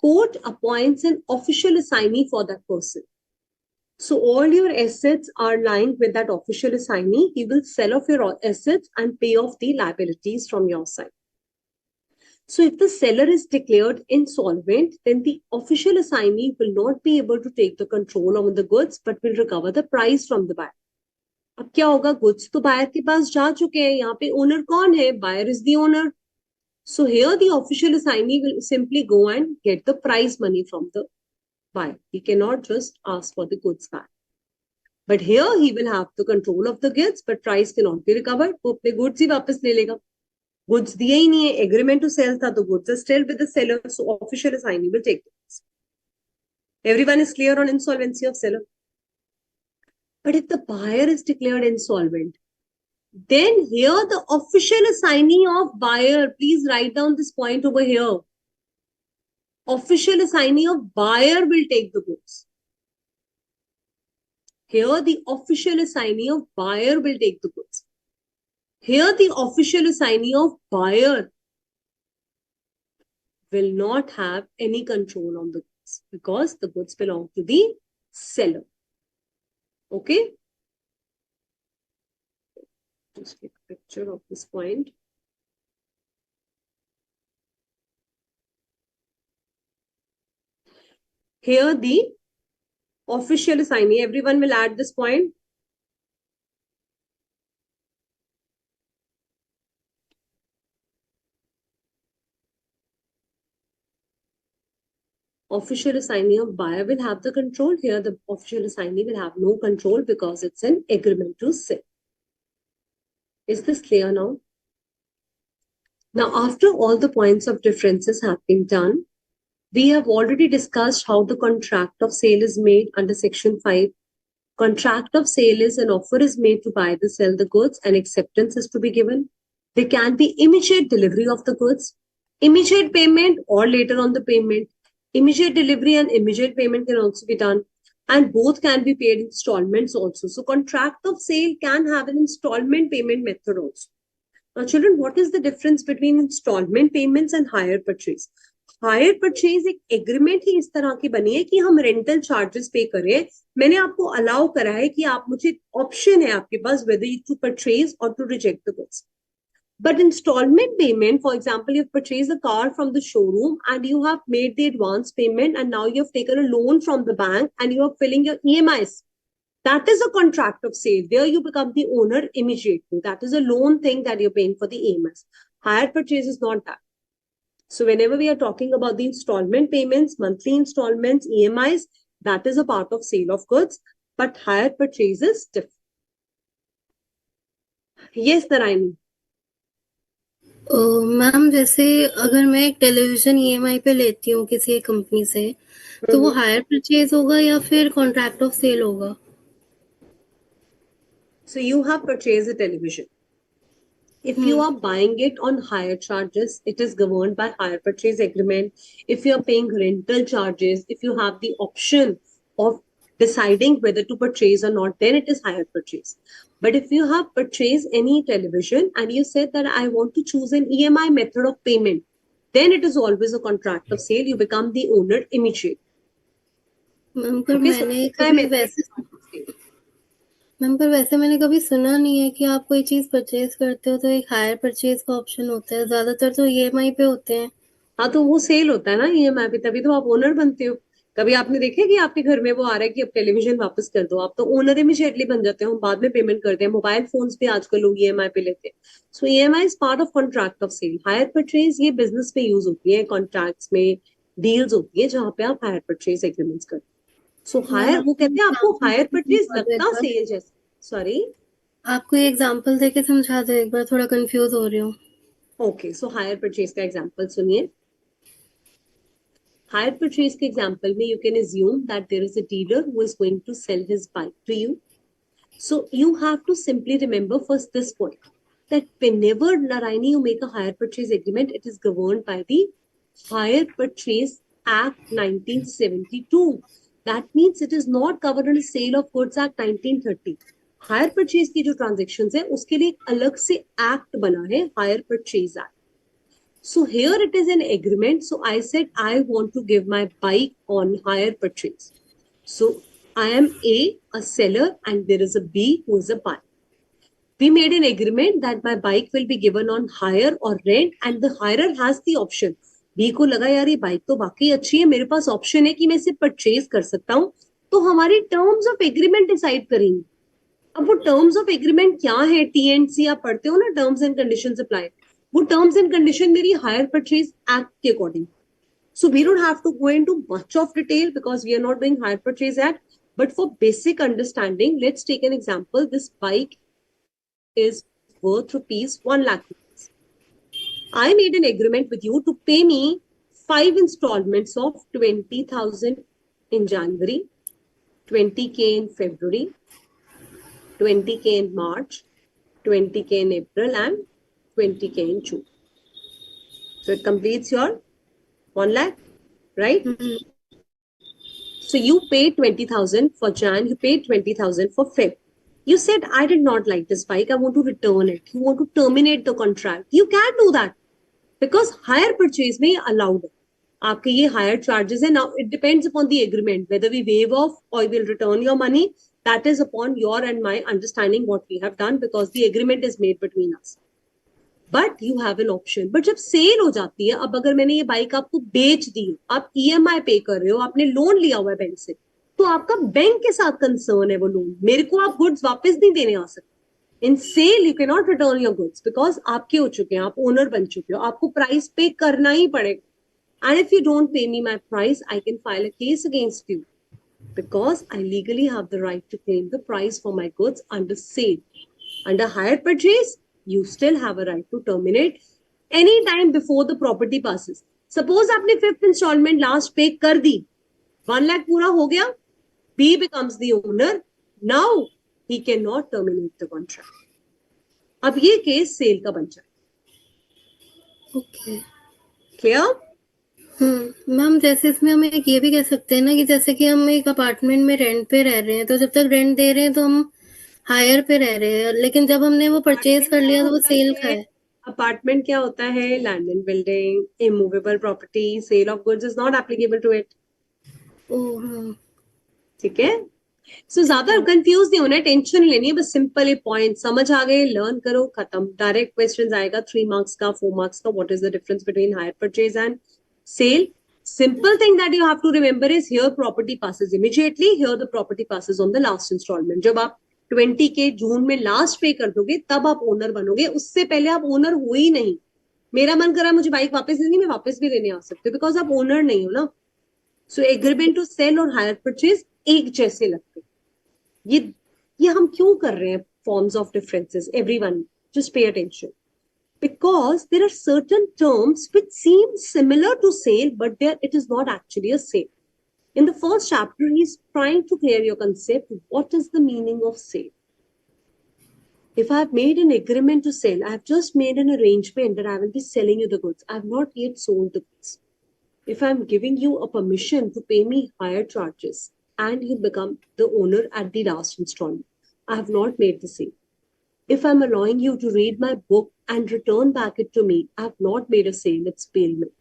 court appoints an official assignee for that person. So all your assets are lying with that official assignee. He will sell off your assets and pay off the liabilities from your side. So if the seller is declared insolvent, then the official assignee will not be able to take the control over the goods, but will recover the price from the buyer. अब क्या होगा? Goods तो buyer के पास जा चुके हैं. यहाँ पे owner कौन है? Buyer is the owner. So here the official assignee will simply go and get the prize money from the buyer. He cannot just ask for the goods back. But here he will have the control of the goods, but price cannot be recovered. वो अपने goods ही वापस ले लेगा. Goods दिए ही नहीं है, agreement to sell था, तो goods are still with the seller, so official assignee will take the goods. Everyone is clear on insolvency of seller. But if the buyer is declared insolvent, then here the official assignee of buyer, please write down this point over here. Official assignee of buyer will take the goods. Here the official assignee of buyer will take the goods. Here the official assignee of buyer will not have any control on the goods because the goods belong to the seller. Okay? Just take a picture of this point. Here the official assignee, everyone will add this point. Official assignee of buyer will have the control. Here the official assignee will have no control because it's an agreement to sell. Is this clear now? Now, after all the points of differences have been done, we have already discussed how the contract of sale is made under section 5. Contract of sale is an offer is made to buy or sell the goods and acceptance is to be given. There can be immediate delivery of the goods, immediate payment or later on the payment. Immediate delivery and immediate payment can also be done, and both can be paid installments also. So contract of sale can have an installment payment method also. Now children, what is the difference between installment payments and hire purchase? Hire purchase एक agreement ही इस तरह की बनी है कि हम rental charges पे करें. मैंने आपको अलाउ करा है कि आप मुझे ऑप्शन है आपके पास whether to purchase or to reject the goods. But installment payment, for example, you've purchased a car from the showroom and you have made the advance payment and now you've taken a loan from the bank and you are filling your EMIs. That is a contract of sale. There you become the owner immediately. That is a loan thing that you're paying for the EMIs. Hire purchase is not that. So whenever we are talking about the installment payments, monthly installments, EMIs, that is a part of sale of goods. But hire purchase is different. Yes, Naraini. Ma'am जैसे अगर मैं एक television EMI पे लेती हूँ किसी एक company से तो वो हायर परचेज होगा या फिर कॉन्ट्रैक्ट ऑफ सेल होगा? So you have purchased a television. If you are buying it on hire charges, it is governed by hire purchase agreement. If you are paying rental charges, if you have the option of deciding whether to purchase or not, then it is hire purchase. But if you have purchased any television and you said that I want to choose an EMI method of payment, then it is always a contract of sale. You become the owner immediately. Ma'am पर मैंने कभी वैसे ma'am पर वैसे मैंने कभी सुना नहीं है कि आप कोई चीज परचेज करते हो तो एक हायर परचेज का ऑप्शन होता है, ज्यादातर तो ईएमआई पे होते हैं। हाँ तो वो सेल होता है ना ईएमआई पे, तभी तो आप ओनर बनते हो। कभी आपने देखे कि आपके घर में वो आ रहा है कि अब टेलीविजन वापस कर दो, आप तो ओनर इमीडिएटली बन जाते हो, हम बाद में पेमेंट करते हैं। मोबाइल फोन्स भी आजकल लोग ईएमआई पे लेते हैं। So EMI is part of contract of sale. Hire purchase ये बिजनेस में यूज होती है, कॉन्ट्रैक्ट्स में डील्स होती है जहां पे आप हायर परचेज एग्रीमेंट्स करते हो। सो मैम हायर, वो आपको कहते हैं आपको एग्जाम्पल हायर देके परचेज समझा दो एक लगता बार। सेल जैसे। सॉरी। आपको एग्जाम्पल देके समझा दो एक बार, थोड़ा कंफ्यूज हो रही हूँ। ओके, सो हायर परचेज का एग्जांपल सुनिए। हायर परचेज के एग्जांपल में you can assume that there is a dealer who is going to sell his bike to you. So you have to simply remember first this point, that whenever Naraini you make a hire purchase agreement, it is governed by the Hire Purchase Act 1972. That means it is not covered in Sale of Goods Act 1930. Hire purchase की जो transaction है उसके लिए एक अलग से act बना है, hire purchase act. So here it is an agreement. So I said I want to give my bike on hire purchase. So I am a seller, and there is a B who is a buyer. We made an agreement that my bike will be given on hire or rent, and the hirer has the option. B को लगा यार ये bike तो बाकी अच्छी है, मेरे पास option है कि मैं इसे परचेज कर सकता हूँ, तो हमारी टर्म्स ऑफ एग्रीमेंट डिसाइड करेंगे। अब वो टर्म्स ऑफ एग्रीमेंट क्या है, टीएनसी आप पढ़ते हो ना, टर्म्स एंड कंडीशंस अप्लाई, वो टर्म्स एंड कंडीशन मेरी हायर परचेज एक्ट के according. So we don't have to go into much of detail because we are not doing hire purchase act. But for basic understanding, let's take an example. This bike is worth rupees 1 lakh rupees. I made an agreement with you to pay me 5 installments of 20,000 in January, 20K in February, 20K in March, 20K in April, and 20K in June. So it completes your 1 lakh, right? So you paid 20,000 for Jan, you paid 20,000 for Feb. You said, I did not like this bike, I want to return it. You want to terminate the contract. You can do that because hire purchase में allowed है. आपके ये higher charges है. Now it depends upon the agreement whether we waive off or we will return your money. That is upon your and my understanding what we have done because the agreement is made between us. But you have an option. But जब cell हो जाती है, अब अगर मैंने ये bike आपको बेच दी, आप ईएमआई पे कर रहे हो, आपने लोन लिया हुआ है बैंक से, तो आपका बैंक के साथ कंसर्न है वो लोन, मेरे को आप गुड्स वापस नहीं देने आ सकते। In sale you cannot return your goods because आपके हो चुके हैं, आप ओनर बन चुके हो, आपको प्राइस पे करना ही पड़ेगा। And if you don't pay me my price, I can file a case against you because I legally have the right to claim the price for my goods under sale. Under hire purchase, you still have a right to terminate any time before the property passes. Suppose आपने 5th installment last pay कर दी, 1 lakh पूरा हो गया, B becomes the owner. Now he cannot terminate the contract. अब ये case cell का बन जाए। Okay, clear? मैम जैसे इसमें हम एक ये भी कह सकते हैं ना कि जैसे कि हम एक अपार्टमेंट में रेंट पे रह रहे हैं, तो जब तक रेंट दे रहे हैं तो हम हायर पे रह रहे हैं, लेकिन जब हमने वो परचेज कर लिया तो वो सेल का है। अपार्टमेंट क्या होता है? Land and building, immovable property, sale of goods is not applicable to it. Oh हाँ, ठीक है। सो ज्यादा कंफ्यूज नहीं होना, टेंशन नहीं लेनी है, बस सिंपल एक पॉइंट समझ आ गए, लर्न करो, खत्म। डायरेक्ट क्वेश्चन आएगा 3 मार्क्स का, 4 मार्क्स का, what is the difference between hire purchase and sale. Simple thing that you have to remember is here property passes immediately, here the property passes on the last installment. जब आप 20 के जून में last पे कर दोगे तब आप ओनर बनोगे, उससे पहले आप ओनर हो ही नहीं। मेरा मन करा मुझे बाइक वापस देनी, मैं वापस भी लेने आ सकती हूँ बिकॉज आप ओनर नहीं हो ना। सो एग्रीमेंट टू सेल और हायर परचेज एक जैसे लगते। ये हम क्यों कर रहे हैं? Forms of differences, everyone just pay attention, because there are certain terms which seem similar to sale, but it is not actually a sale. In the first chapter, he's trying to clear your concept. What is the meaning of sale? If I have made an agreement to sell, I have just made an arrangement that I will be selling you the goods. I have not yet sold the goods. If I'm giving you a permission to pay me higher charges and you become the owner at the last installment, I have not made the sale. If I'm allowing you to read my book and return back it to me, I have not made a sale, it's bailment.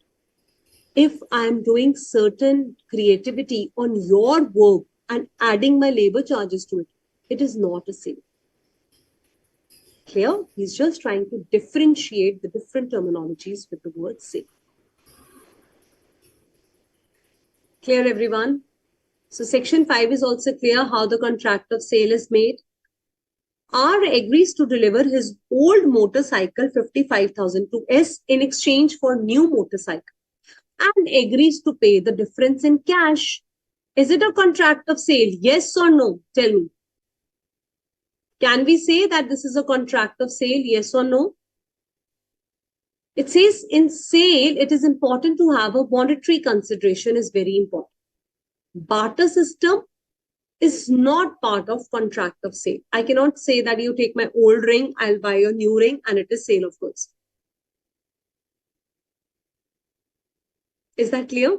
If I'm doing certain creativity on your work and adding my labor charges to it, It is not a sale. Clear? He's just trying to differentiate the different terminologies with the word sale. Clear, everyone? So section 5 is also clear how the contract of sale is made. R agrees to deliver his old motorcycle 55,000 to S in exchange for new motorcycle and agrees to pay the difference in cash. Is it a contract of sale? Yes or no? Tell me. Can we say that this is a contract of sale? Yes or no? It says in sale, it is important to have a monetary consideration is very important. Barter system is not part of contract of sale. I cannot say that you take my old ring, I'll buy a new ring, and it is sale of goods. Is that clear?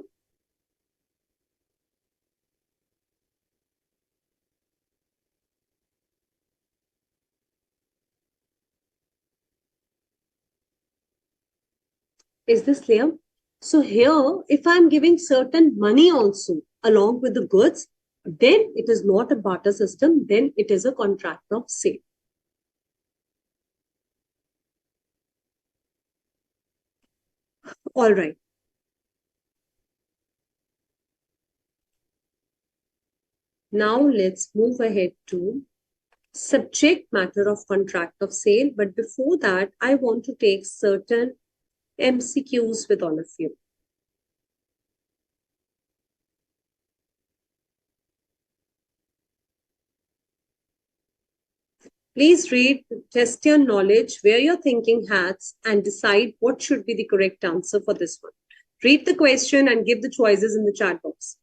Is this clear? So here, if I'm giving certain money also along with the goods, then it is not a barter system, then it is a contract of sale. All right. Now let's move ahead to subject matter of contract of sale. But before that, I want to take certain MCQs with all of you. Please read, test your knowledge, wear your thinking hats, and decide what should be the correct answer for this one. Read the question and give the choices in the chat box.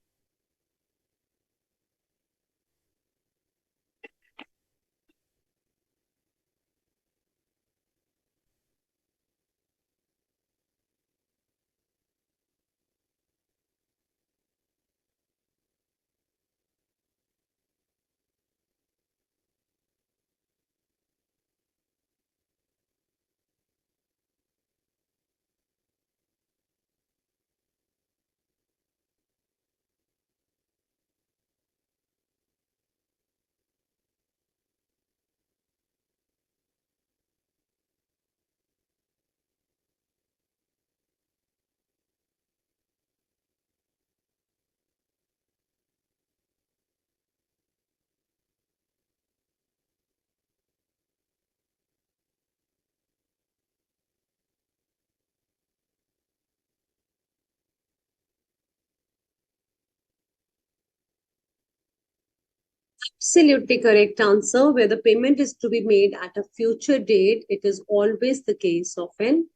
Absolutely correct answer. Where the payment is to be made at a future date, it is always the case of an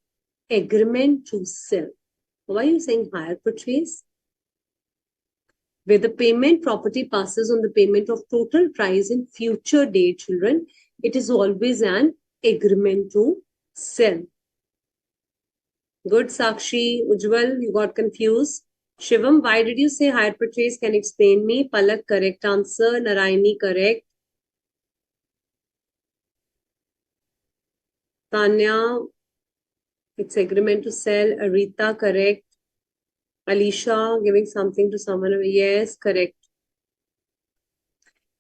agreement to sell. Why are you saying hire purchase? Where the payment property passes on the payment of total price in future date, children, it is always an agreement to sell. Good, Sakshi. Ujjwal, you got confused. Shivam, why did you say hire purchase? Can you explain me? Palak, correct answer. Narayani, correct. Tanya, it's agreement to sell. Arita, correct. Alicia, giving something to someone. Yes, correct.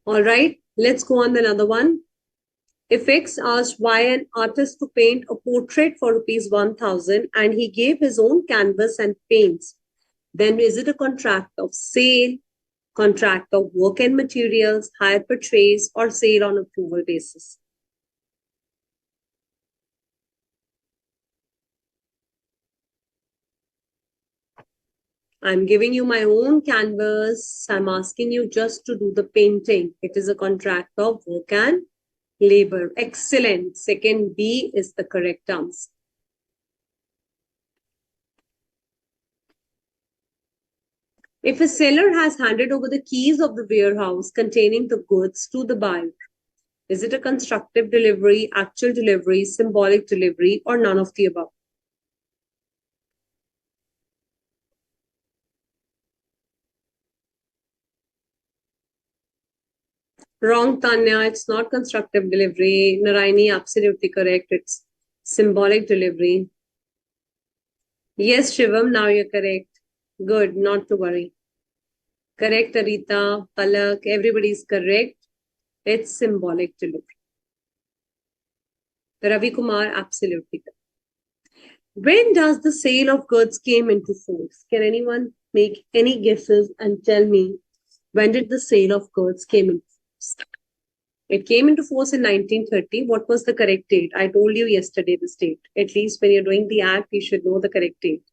All right, let's go on another one. If X asked why an artist to paint a portrait for rupees 1,000 and he gave his own canvas and paints, then is it a contract of sale, contract of work and materials, hire purchase, or sale on approval basis? I'm giving you my own canvas. I'm asking you just to do the painting. It is a contract of work and labor. Excellent. Second B is the correct answer. If a seller has handed over the keys of the warehouse containing the goods to the buyer, is it a constructive delivery, actual delivery, symbolic delivery, or none of the above? Wrong, Tanya. It's not constructive delivery. Narayani, absolutely correct. It's symbolic delivery. Yes, Shivam, now you're correct. Good, not to worry. Correct, Arita, Palak, everybody is correct. It's symbolic delivery. Ravi Kumar, absolutely correct. When does the sale of goods came into force? Can anyone make any guesses and tell me when did the sale of goods came into force? It came into force in 1930. What was the correct date? I told you yesterday this date. At least when you're doing the act, you should know the correct date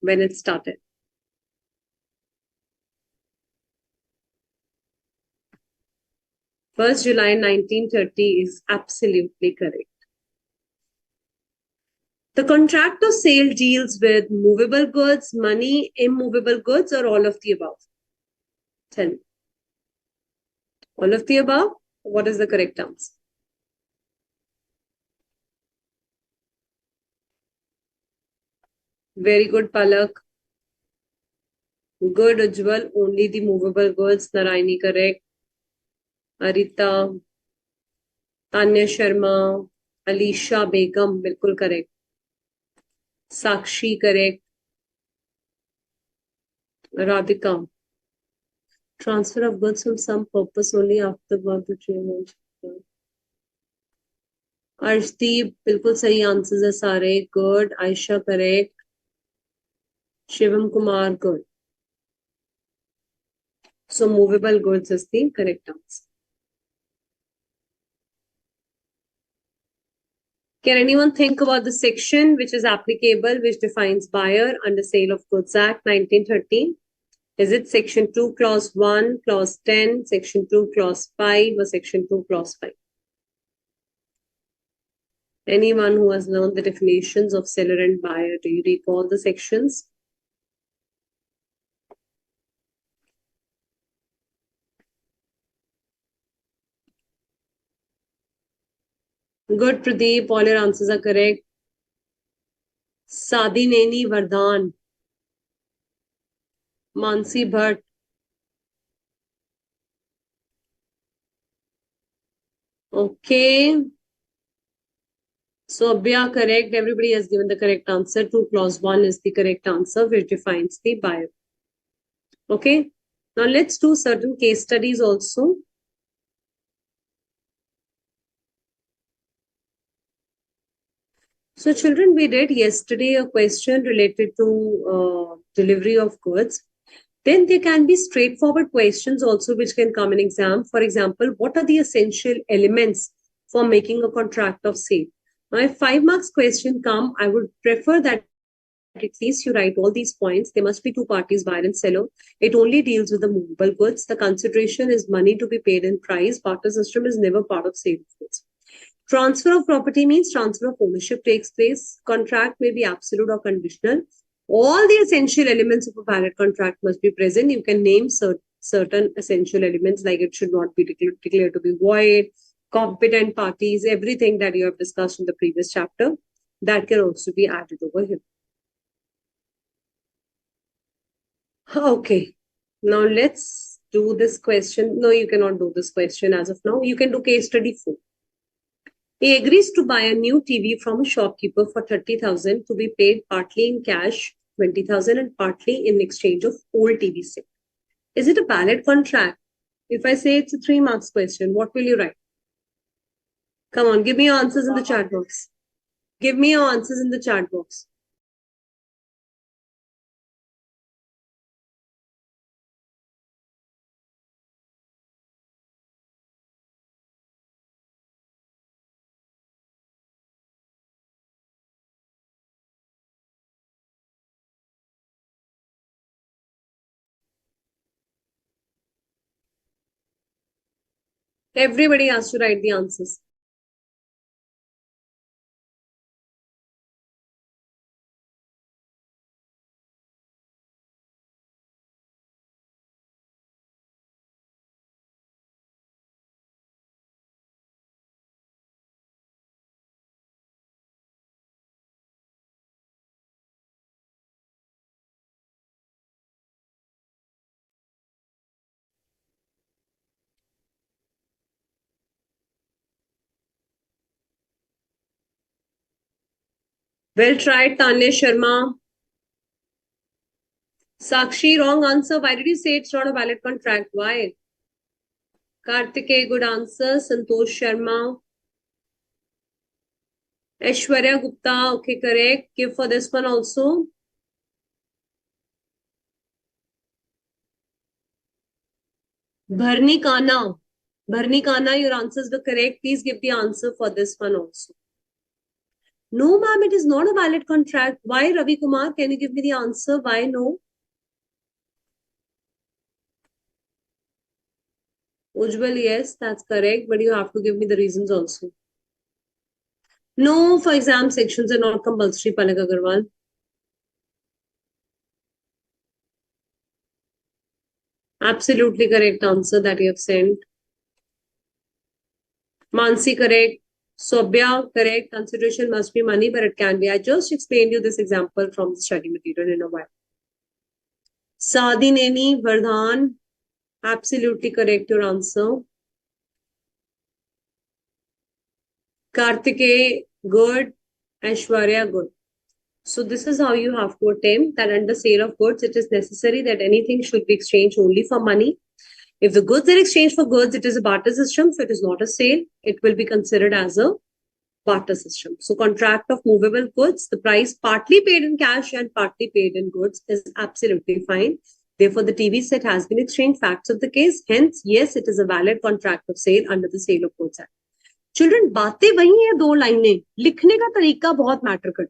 when it started. July 1930 is absolutely correct. The contract of sale deals with movable goods, money, immovable goods, or all of the above? Tell me. All of the above? What is the correct answer? Very good, Palak. Good, Ujjwal. Only the movable goods. Narayani, correct. Arita, Tanya Sharma, Alisha Begum, bilkul correct. Sakshi, correct. Radhika. Transfer of goods from some purpose only after work the change. Arshdeep, bilkul sahi answers are sare. Good. Aisha, correct. Shivam Kumar, good. So movable goods is the correct answer. Can anyone think about the section which is applicable, which defines buyer under Sale of Goods Act 1913? Is it section 2, clause 1, clause 10, section 2, clause 5, or section 2, clause 5? Anyone who has learned the definitions of seller and buyer, do you recall the sections? Good, Pradeep. All your answers are correct. Sadineni Vardhan. Mansi Bhatt. Okay. So Abhya, correct. Everybody has given the correct answer. 2 clause 1 is the correct answer, which defines the buyer. Okay. Now let's do certain case studies also. So children, we did yesterday a question related to delivery of goods. Then there can be straightforward questions also which can come in exam. For example, what are the essential elements for making a contract of sale? Now, if 5 marks question come, I would prefer that at least you write all these points. There must be 2 parties, buyer and seller. It only deals with the movable goods. The consideration is money to be paid in price. Barter system is never part of sale of goods. Transfer of property means transfer of ownership takes place. Contract may be absolute or conditional. All the essential elements of a valid contract must be present. You can name certain essential elements, like it should not be declared to be void, competent parties, everything that you have discussed in the previous chapter, that can also be added over here. Okay, now let's do this question. No, you cannot do this question as of now. You can do case study 4. He agrees to buy a new TV from a shopkeeper for 30,000 to be paid partly in cash, 20,000, and partly in exchange of old TV set. Is it a valid contract? If I say it's a 3 marks question, what will you write? Come on, give me your answers in the chat box. Give me your answers in the chat box. Everybody has to write the answers. Well tried, Tanya Sharma. Sakshi, wrong answer. Why did you say it's not a valid contract? Why? Kartikeya, good answer. Santosh Sharma. Aishwarya Gupta, okay, correct. Give for this one also. Bharni Kana. Bharni Kana, your answers were correct. Please give the answer for this one also. No, ma'am, it is not a valid contract. Why, Ravi Kumar? Can you give me the answer? Why no? Ujjwal, yes, that's correct, but you have to give me the reasons also. No, for exam sections are not compulsory, Palak Agarwal. Absolutely correct answer that you have sent. Mansi, correct. Sobhya, correct. Consideration must be money, but it can be. I just explained you this example from the study material in a while. Sadineni, Vardhan, absolutely correct your answer. Kartikeya, good. Aishwarya, good. So this is how you have to attempt that under sale of goods, it is necessary that anything should be exchanged only for money. If the goods are exchanged for goods, it is a barter system. So it is not a sale. It will be considered as a barter system. So contract of movable goods, the price partly paid in cash and partly paid in goods is absolutely fine. Therefore, the TV set has been exchanged. Facts of the case. Hence, yes, it is a valid contract of sale under the Sale of Goods Act. Children, बातें वही है दो लाइनें लिखने का तरीका बहुत matter करता है.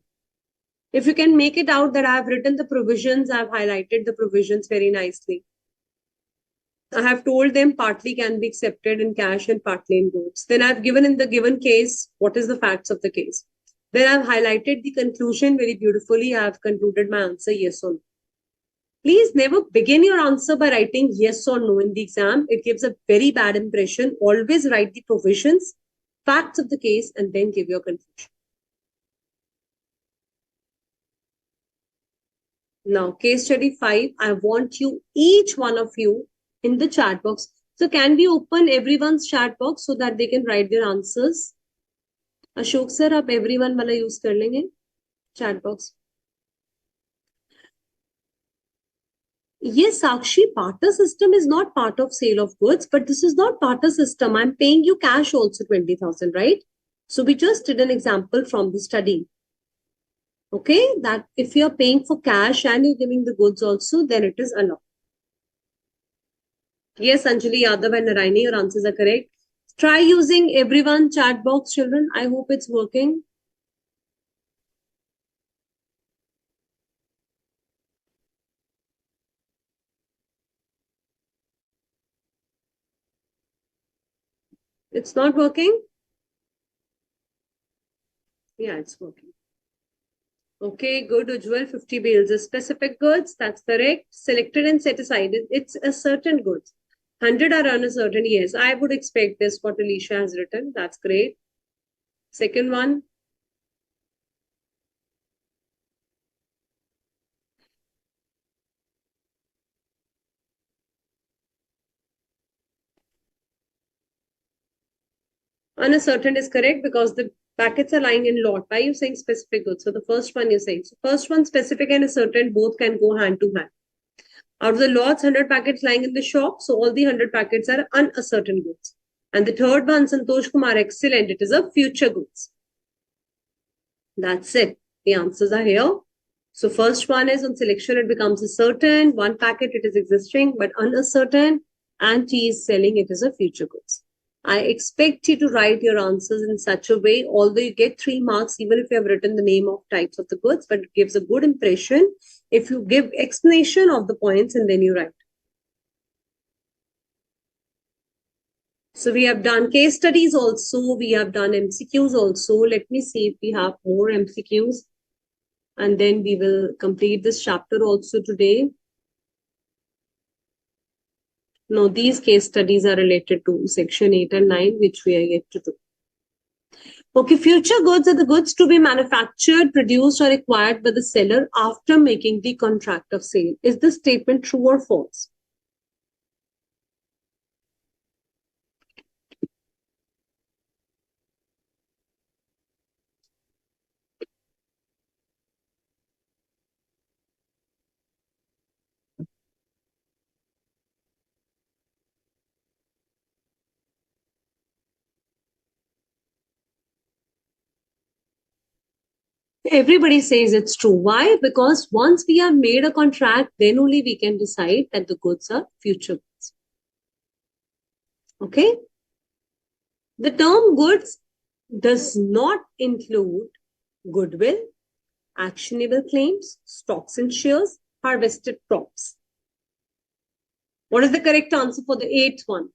If you can make it out that I have written the provisions, I have highlighted the provisions very nicely. I have told them partly can be accepted in cash and partly in goods. Then I've given in the given case, what is the facts of the case. Then I've highlighted the conclusion very beautifully. I have concluded my answer yes or no. Please never begin your answer by writing yes or no in the exam. It gives a very bad impression. Always write the provisions, facts of the case, and then give your conclusion. Now, case study 5, I want you, each one of you, in the chat box. So can we open everyone's chat box so that they can write their answers? Ashok sir, आप everyone वाला use कर लेंगे chat box. Yes, Sakshi, barter system is not part of sale of goods, but this is not barter system. I'm paying you cash also 20,000, right? So we just did an example from the study. Okay, that if you're paying for cash and you're giving the goods also, then it is allowed. Yes, Anjali Yadav and Naraini, your answers are correct. Try using everyone chat box, children. I hope it's working. It's not working? Yeah, it's working. Okay, good, Ujjwal. 50 bales is specific goods. That's correct. Selected and set aside. It's a certain goods. 100 are uncertain. Yes, I would expect this, what Alicia has written. That's great. Second one. Uncertain is correct because the packets are lying in lot. Why are you saying specific goods? So the first one you're saying. So first one, specific and certain, both can go hand to hand. Out of the lots, 100 packets lying in the shop. So all the 100 packets are uncertain goods. And the third one, Santosh Kumar, excellent. It is a future goods. That's it. The answers are here. So first one is on selection, it becomes a certain. One packet, it is existing, but uncertain. And T is selling, it is a future goods. I expect you to write your answers in such a way, although you get 3 marks, even if you have written the name of types of the goods, but it gives a good impression if you give explanation of the points and then you write. So we have done case studies also, we have done MCQs also. Let me see if we have more MCQs. And then we will complete this chapter also today. No, these case studies are related to section 8 and 9, which we are yet to do. Okay, future goods are the goods to be manufactured, produced, or acquired by the seller after making the contract of sale. Is this statement true or false? Everybody says it's true. Why? Because once we have made a contract, then only we can decide that the goods are future goods. Okay? The term goods does not include goodwill, actionable claims, stocks and shares, harvested crops. What is the correct answer for the 8th one?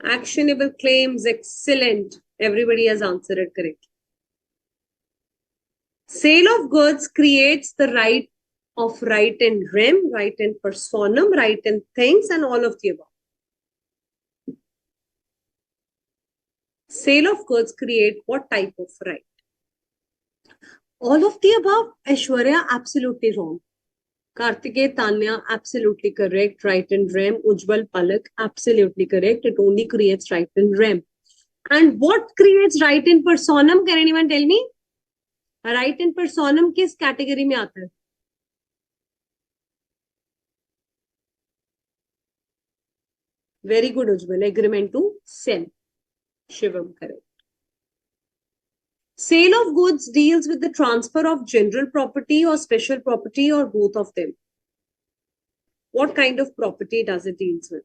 Actionable claims, excellent. Everybody has answered it correctly. Sale of goods creates the right of right in rem, right in personam, right in things, and all of the above. Sale of goods create what type of right? All of the above. Aishwarya, absolutely wrong. Kartikeya, Tanya, absolutely correct. Right in rem. Ujjwal, Palak, absolutely correct. It only creates right in rem. And what creates right in personam? Can anyone tell me? Right in personam किस category में आता है? Very good, Ujjwal. Agreement to sell. Shivam, correct. Sale of goods deals with the transfer of general property or special property or both of them. What kind of property does it deals with?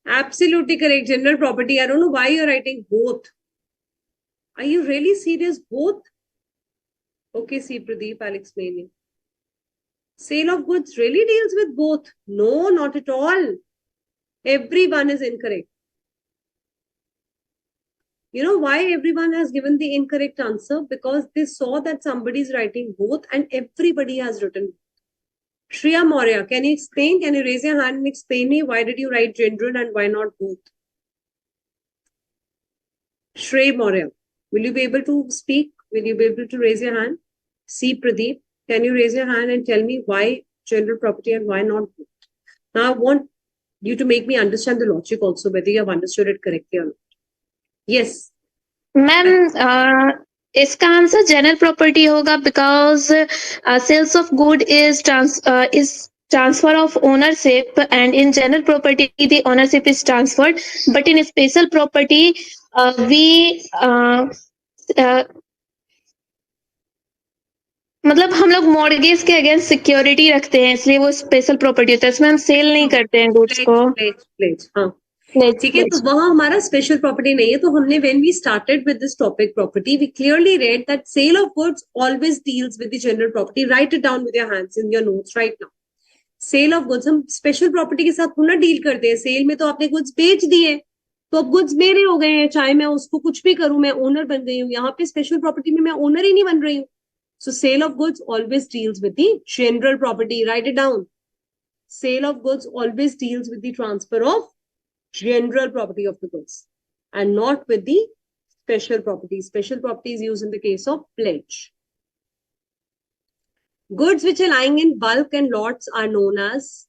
Absolutely correct. General property. I don't know why you're writing both. Are you really serious? Both? Okay, see, Pradeep, I'll explain you. Sale of goods really deals with both. No, not at all. Everyone is incorrect. You know why everyone has given the incorrect answer? Because they saw that somebody is writing both and everybody has written both. Shriya Maurya, can you explain? Can you raise your hand and explain me why did you write general and why not both? Shreya Maurya, will you be able to speak? Will you be able to raise your hand? See Pradeep, can you raise your hand and tell me why general property and why not both? Now I want you to make me understand the logic also, whether you have understood it correctly or not. Yes. Ma'am इसका answer general property होगा because sales of good is transfer of ownership, and in general property the ownership is transferred, but in special property मतलब हम लोग mortgage के against security रखते हैं, इसलिए वो स्पेशल प्रॉपर्टी होता है, इसमें हम सेल नहीं करते हैं गुड्स को। हाँ ठीक है, तो वहां हमारा स्पेशल प्रॉपर्टी नहीं है। तो हमने when we started with this topic property, we clearly read that sale of goods always deals with the general property. Right it down with your hands in your notes right now. Sale of goods हम special property के साथ थोड़ा deal करते हैं। Cell में तो आपने goods बेच दिए, तो अब गुड्स मेरे हो गए हैं, चाहे मैं उसको कुछ भी करूं, मैं ओनर बन गई हूँ। यहाँ पे स्पेशल प्रॉपर्टी में मैं ओनर ही नहीं बन रही हूँ। So sale of goods always deals with the general property. Write it down. Sale of goods always deals with the transfer of general property of the goods and not with the special property. Special property is used in the case of pledge. Goods which are lying in bulk and lots are known as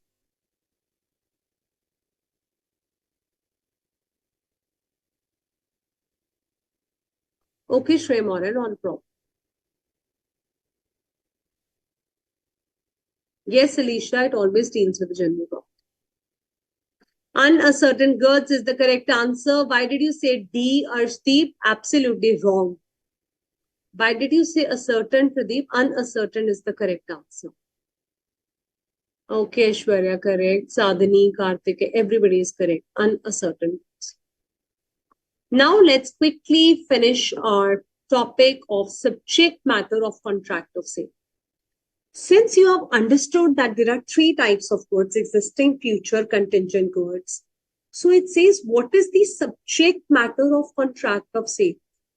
okay, Shreya Maurya, on problem. Yes, Alicia, it always deals with the general property. Uncertain goods is the correct answer. Why did you say D, Arshdeep? Absolutely wrong. Why did you say ascertain, Pradeep? Uncertain is the correct answer. Okay, Aishwarya, correct. Sadhani, Karthik, everybody is correct. Uncertain. Now let's quickly finish our topic of subject matter of contract of sale. Since you have understood that there are three types of goods, existing, future, contingent goods. So it says, what is the subject matter of contract of sale?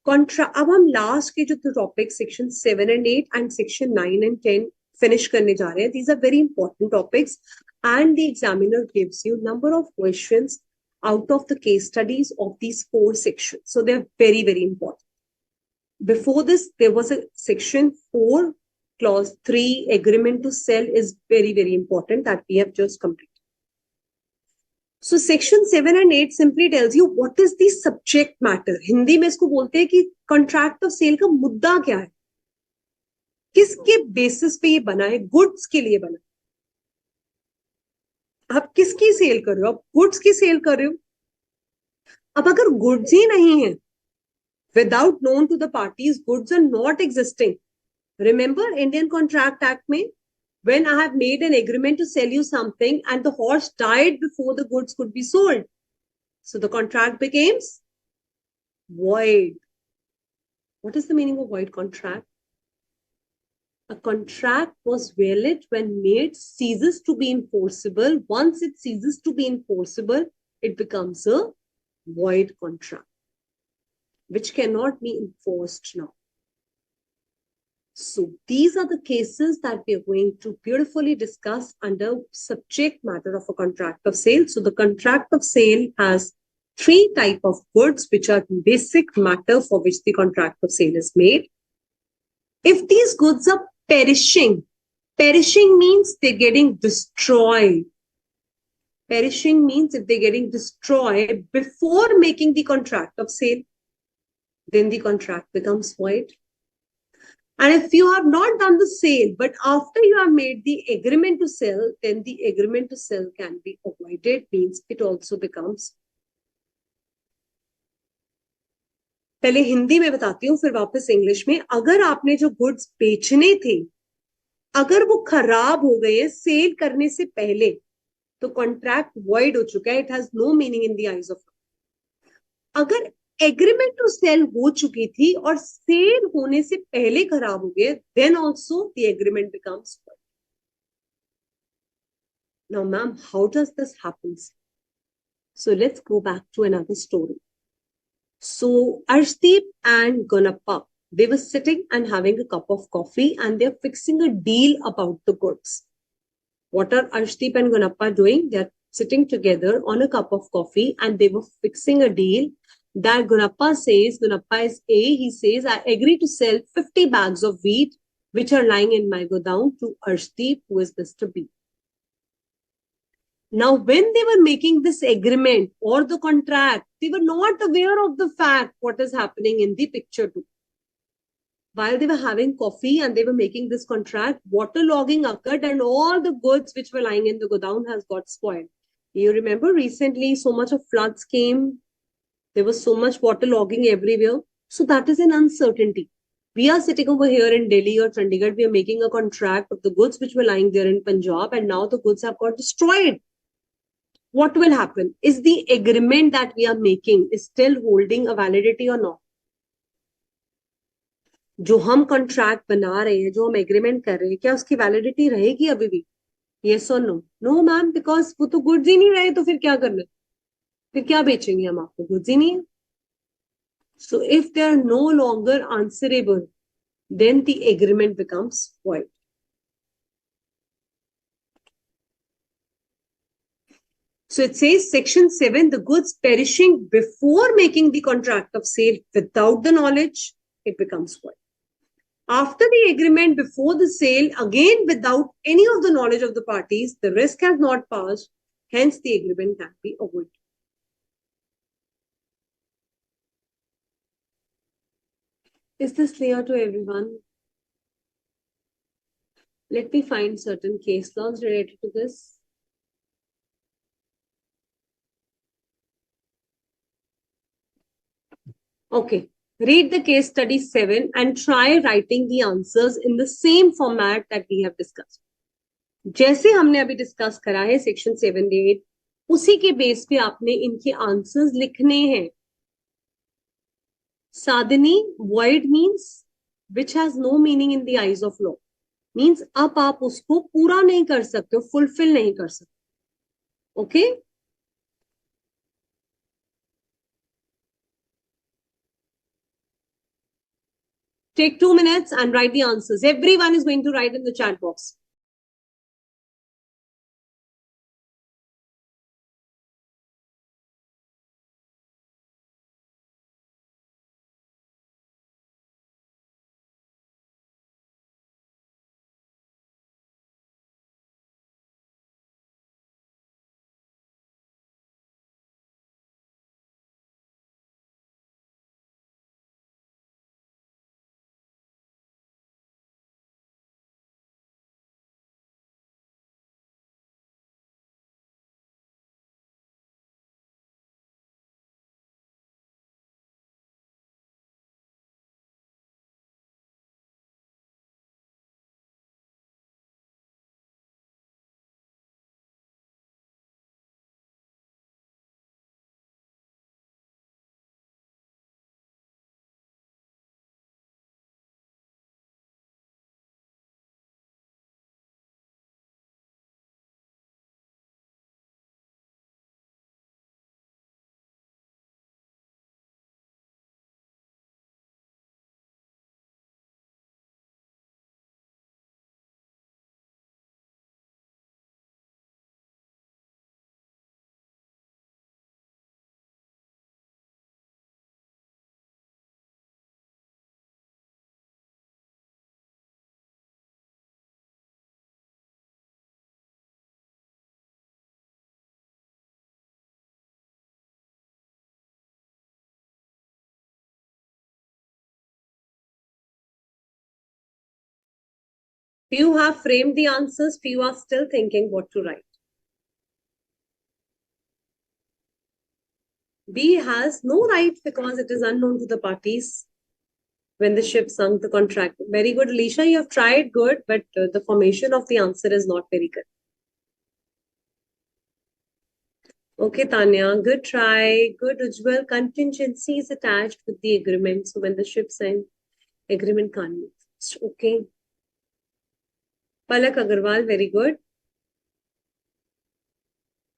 अब हम last के जो topic section 7 and 8 and section 9 and 10 finish करने जा रहे हैं. These are very important topics and the examiner gives you number of questions out of the case studies of these 4 sections. So they're very, very important. before this, there was a section 4, clause 3, agreement to sell is very, very important that we have just completed. So section 7 and 8 simply tells you what is the subject matter. Hindi में इसको बोलते हैं कि contract of sale का मुद्दा क्या है, किसके बेसिस पे ये बना है, गुड्स के लिए बना है. आप किसकी सेल कर रहे हो, आप गुड्स की सेल कर रहे हो. अब अगर गुड्स ही नहीं है, without known to the parties, goods are not existing. Remember Indian Contract Act में, when I have made an agreement to sell you something and the horse died before the goods could be sold, so the contract becomes void. What is the meaning of void contract? A contract was valid when made, ceases to be enforceable. Once it ceases to be enforceable, it becomes a void contract, which cannot be enforced now. So these are the cases that we are going to beautifully discuss under subject matter of a contract of sale. So the contract of sale has 3 types of goods, which are basic matter for which the contract of sale is made. If these goods are perishing means they're getting destroyed. Perishing means if they're getting destroyed before making the contract of sale, then the contract becomes void. And if you have not done the sale, but after you have made the agreement to sell, then the agreement to sell can be avoided, means it also becomes. पहले हिंदी में बताती हूँ, फिर वापस English में. अगर आपने जो गुड्स बेचने थे, अगर वो खराब हो गए सेल करने से पहले, तो कॉन्ट्रैक्ट वॉइड हो चुका है. It has no meaning in the eyes of. अगर एग्रीमेंट टू सेल हो चुकी थी और सेल होने से पहले खराब हो गए, then also the agreement becomes void. Now, ma'am, how does this happen? So let's go back to another story. So Arshdeep and Gunappa, they were sitting and having a cup of coffee and they're fixing a deal about the goods. What are Arshdeep and Gunappa doing? They're sitting together on a cup of coffee and they were fixing a deal that Gunappa is A, he says, I agree to sell 50 bags of wheat which are lying in my godown to Arshdeep, who is Mr. B. Now, when they were making this agreement or the contract, they were not aware of the fact what is happening in the picture too. While they were having coffee and they were making this contract, waterlogging occurred and all the goods which were lying in the godown has got spoiled. You remember recently so much of floods came. There was so much waterlogging everywhere. So that is an uncertainty. We are sitting over here in Delhi or Chandigarh. We are making a contract of the goods which were lying there in Punjab and now the goods have got destroyed. What will happen? Is the agreement that we are making is still holding a validity or not? जो हम contract बना रहे हैं, जो हम agreement कर रहे हैं, क्या उसकी वैलिडिटी रहेगी अभी भी? यस और नो? नो मैम, बिकॉज वो तो गुड्स ही नहीं रहे, तो फिर क्या करना है? फिर क्या बेचेंगे हम आपको? गुड्स ही नहीं है. So if they are no longer answerable, then the agreement becomes void. So it says section 7, the goods perishing before making the contract of sale without the knowledge, it becomes void. After the agreement before the sale, again without any of the knowledge of the parties, the risk has not passed, hence the agreement can be avoided. Is this clear to everyone? Let me find certain case laws related to this. Okay, read the case study 7 and try writing the answers in the same format that we have discussed. जैसे हमने अभी discuss करा है section 7 8, उसी के base पे आपने इनके आंसर्स लिखने हैं. साधनी, void means which has no meaning in the eyes of law. Means अब आप उसको पूरा नहीं कर सकते हो, फुलफिल नहीं कर सकते. Okay? Take 2 minutes and write the answers. Everyone is going to write in the chat box. Few have framed the answers, few are still thinking what to write. B has no right because it is unknown to the parties when the ship sunk the contract. Very good, Alicia, you have tried good, but the formation of the answer is not very good. Okay, Tanya, good try. Good, Ujjwal. Contingency is attached with the agreement. So when the ship sank, agreement can't be fixed. Okay. Palak Agarwal, very good.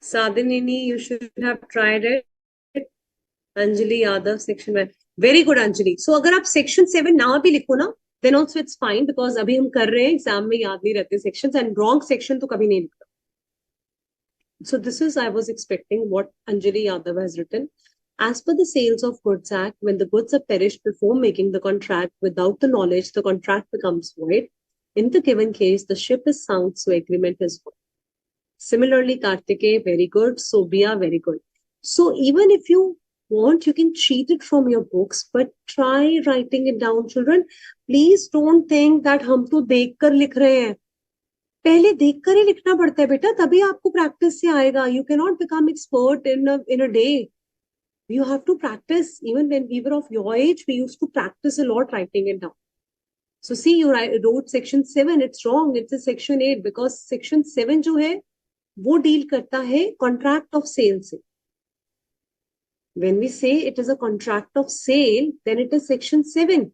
Sadhanini, you should have tried it. Anjali Yadav, section 1. Very good, Anjali. So अगर आप section 7 ना भी लिखो ना, then also it's fine because अभी हम कर रहे हैं exam में याद नहीं रहते sections and wrong section तो कभी नहीं लिखता. So this is, I was expecting what Anjali Yadav has written. As per the Sales of Goods Act, when the goods are perished before making the contract without the knowledge, the contract becomes void. In the given case, the ship is sunk, so agreement is void. Similarly, Kartike, very good. Sobia, very good. So even if you want, you can cheat it from your books, but try writing it down, children. Please don't think that हम तो देख कर लिख रहे हैं. पहले देख कर ही लिखना पड़ता है बेटा, तभी आपको प्रैक्टिस से आएगा. You cannot become expert in a day. You have to practice. Even when we were of your age, we used to practice a lot writing it down. So see, you wrote section 7. It's wrong. It's a section 8 because section 7 जो है वो deal करता है contract of sale से. When we say it is a contract of sale, then it is section 7.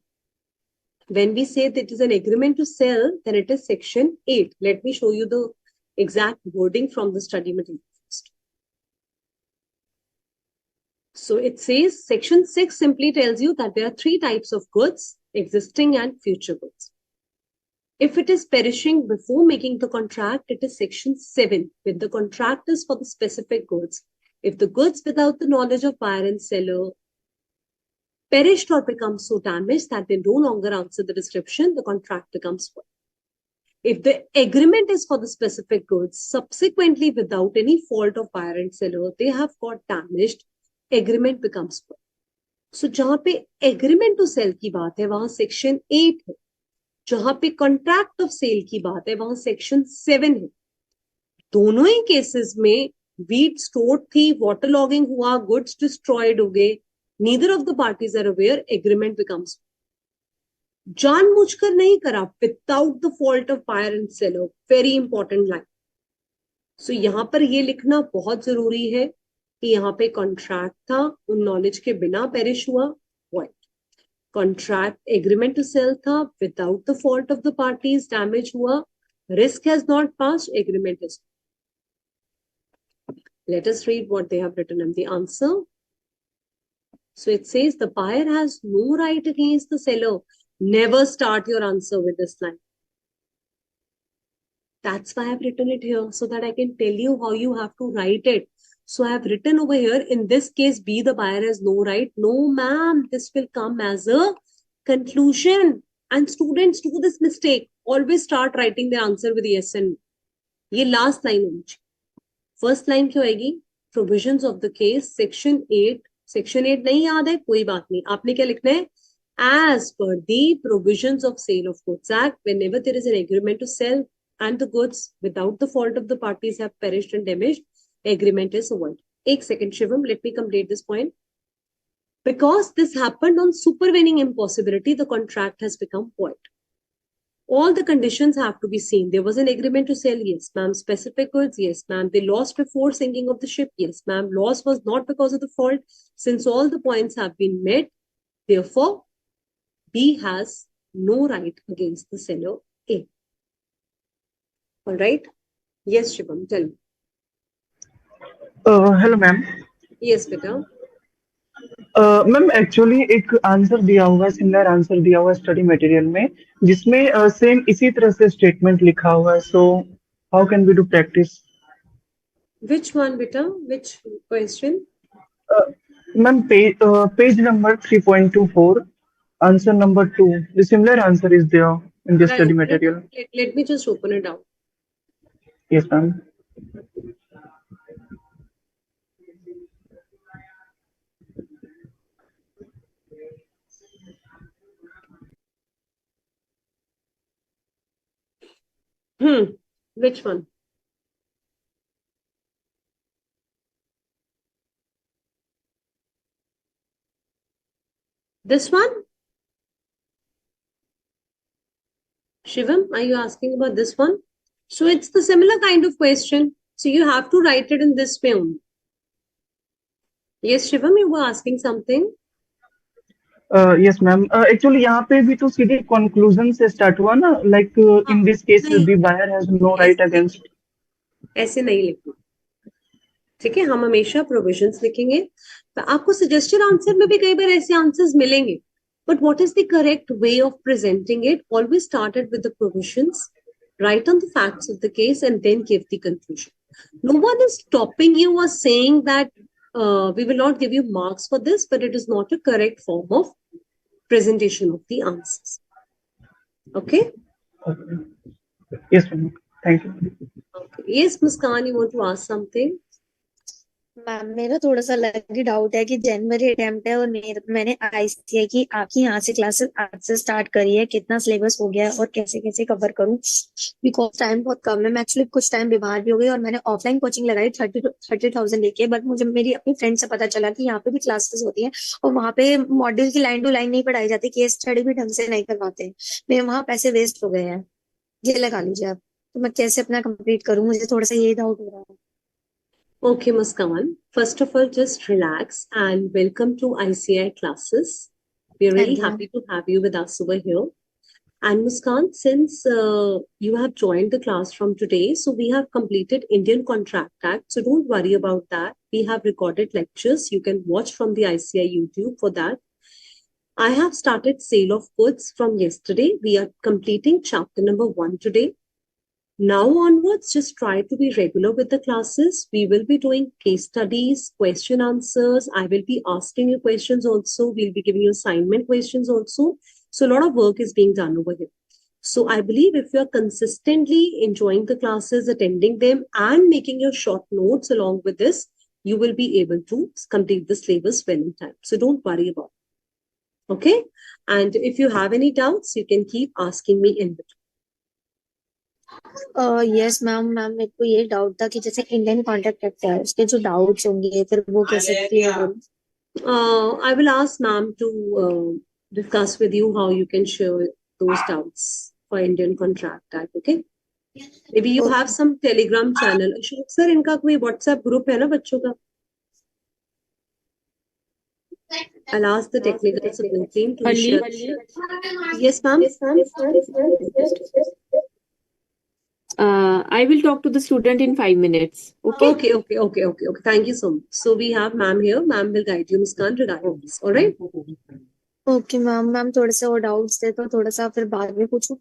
When we say that it is an agreement to sell, then it is section 8. Let me show you the exact wording from the study material first. So it says section 6 simply tells you that there are 3 types of goods, existing and future goods. If it is perishing before making the contract, it is section 7, when the contract is for the specific goods. If the goods without the knowledge of buyer and seller perished or become so damaged that they no longer answer the description, the contract becomes void. If the agreement is for the specific goods, subsequently without any fault of buyer and seller, they have got damaged, agreement becomes void. So जहां पे agreement to sell की बात है, वहां section 8 है. जहां पे contract of sale की बात है, वहां section 7 है. दोनों ही केसेस में wheat stored थी, waterlogging हुआ, goods destroyed हो गए. Neither of the parties are aware, agreement becomes void. जानबूझकर नहीं करा, without the fault of buyer and seller. Very important line. So यहाँ पर ये लिखना बहुत जरूरी है कि यहाँ पे कॉन्ट्रैक्ट था, उन नॉलेज के बिना पेरिश हुआ, void. Contract agreement to sell था, without the fault of the parties, damage हुआ, risk has not passed, agreement is. Let us read what they have written in the answer. So it says the buyer has no right against the seller. Never start your answer with this line. That's why I've written it here, so that I can tell you how you have to write it. So I have written over here, in this case, B, the buyer has no right. No, ma'am, this will come as a conclusion. And students do this mistake. Always start writing the answer with yes and no. ये last line होनी चाहिए. First line क्यों आएगी? Provisions of the case, section 8. Section 8 नहीं याद है, कोई बात नहीं. आपने क्या लिखना है? As per the provisions of Sale of Goods Act, whenever there is an agreement to sell and the goods without the fault of the parties have perished and damaged, agreement is void. Ek second, Shivam, let me complete this point. Because this happened on supervening impossibility, the contract has become void. All the conditions have to be seen. There was an agreement to sell, yes, ma'am. Specific goods, yes, ma'am. They lost before sinking of the ship, yes, ma'am. Loss was not because of the fault. Since all the points have been met, therefore, B has no right against the seller A. All right? Yes, Shivam, tell me. Hello ma'am. Yes, beta. Ma'am actually एक answer दिया हुआ है, similar answer दिया हुआ है study material में, जिसमें same इसी तरह से स्टेटमेंट लिखा हुआ है. So how can we do practice? Which one, beta? Which question? Ma'am page number 3.24, answer number 2. The similar answer is there in the study material. Let me just open it out. Yes ma'am. Which one? This one? Shivam, are you asking about this one? So it's the similar kind of question. So you have to write it in this way only. Yes, Shivam, you were asking something. Yes, ma'am. Actually, यहाँ पे भी तो सीधे conclusion से start हुआ ना. Like in this case, नहीं, the buyer has no right against. ऐसे नहीं लिखना. ठीक है, हम हमेशा प्रोविजंस लिखेंगे. तो आपको सजेस्टेड आंसर में भी कई बार ऐसे आंसर्स मिलेंगे. But what is the correct way of presenting it? Always start it with the provisions, write on the facts of the case, and then give the conclusion. No one is stopping you or saying that we will not give you marks for this, but it is not a correct form of presentation of the answers. Okay? Okay. Yes, ma'am. Thank you. Okay. Yes, Muskan, you want to ask something? Ma'am मेरा थोड़ा सा अलग ही doubt है कि जनवरी attempt है और मैंने ICI की आपकी यहाँ से क्लासेस आज से स्टार्ट करी है. कितना सिलेबस हो गया है और कैसे कैसे कवर करूँ, बिकॉज टाइम बहुत कम है. मैं एक्चुअली कुछ टाइम बीमार भी हो गई और मैंने ऑफलाइन कोचिंग लगाई 30,000 लेके. बट मुझे मेरी अपनी फ्रेंड से पता चला कि यहाँ पे भी क्लासेस होती है और वहाँ पे मॉड्यूल की लाइन टू लाइन नहीं पढ़ाई जाती, केस स्टडी भी ढंग से नहीं करवाते. मेरे वहाँ पैसे वेस्ट हो गए हैं, ये लगा लीजिए आप. तो मैं कैसे अपना कंप्लीट करूँ, मुझे थोड़ा सा ये डाउट हो रहा है. Okay, Muskan. First of all, just relax and welcome to ICAI classes. We're really Thank you, happy to have you with us over here. And Muskan, since you have joined the class from today, so we have completed Indian Contract Act. So don't worry about that. We have recorded lectures. You can watch from the ICAI YouTube for that. I have started sale of goods from yesterday. We are completing chapter number 1 today. Now onwards, just try to be regular with the classes. We will be doing case studies, question answers. I will be asking you questions also. We'll be giving you assignment questions also. So a lot of work is being done over here. So I believe if you're consistently enjoying the classes, attending them, and making your short notes along with this, you will be able to complete the syllabus well in time. So don't worry about it. Okay? And if you have any doubts, you can keep asking me in between. Yes ma'am. मेरे को ये doubt था कि जैसे Indian contract act है, उसके जो doubts होंगे फिर वो कैसे क्लियर होंगे. I will ask ma'am to discuss with you how you can share those doubts for Indian Contract Act. Okay? Maybe you have some Telegram channel. Ashok sir, इनका कोई WhatsApp group है ना बच्चों का? I'll ask the technical support team to share. Yes, ma'am. I will talk to the student in 5 minutes. Okay. Okay. Thank you so much. So we have ma'am here. Ma'am will guide you, Muskan, regarding this. All right? Okay ma'am थोड़े से और doubts थे तो थोड़ा सा फिर बाद में पूछूं.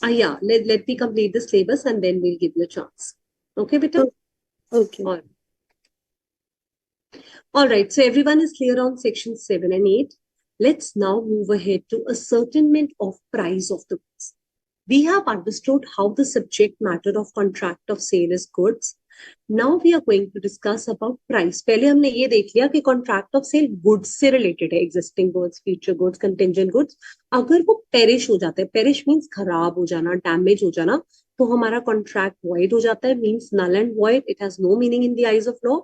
Yeah. Let me complete the syllabus and then we'll give you a chance. Okay, beta? Okay. All right. So everyone is clear on section 7 and 8. Let's now move ahead to ascertainment of price of the goods. We have understood how the subject matter of contract of sale is goods. Now we are going to discuss about price. पहले हमने ये देख लिया कि contract of sale goods से related है, existing goods, future goods, contingent goods. अगर वो perish हो जाता है, perish means खराब हो जाना, damage हो जाना, तो हमारा contract void हो जाता है, means null and void. It has no meaning in the eyes of law.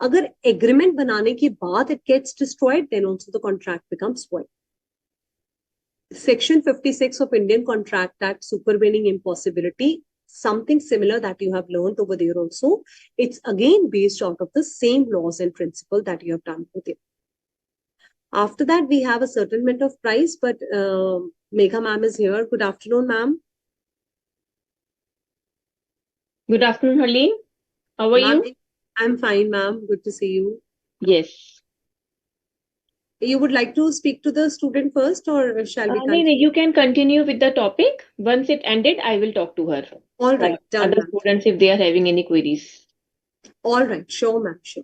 अगर agreement बनाने के बाद it gets destroyed, then also the contract becomes void. Section 56 of Indian Contract Act, supervening impossibility, something similar that you have learned over there also. It's again based out of the same laws and principle that you have done over there. After that, we have a ascertainment of price, but Megha ma'am is here. Good afternoon, ma'am. Good afternoon, Harleen. How are you? I'm fine, ma'am. Good to see you. Yes. You would like to speak to the student first, or shall we continue? No, you can continue with the topic. Once it ended, I will talk to her. All right. Done, other students, if they are having any queries. All right. Sure, ma'am. Sure.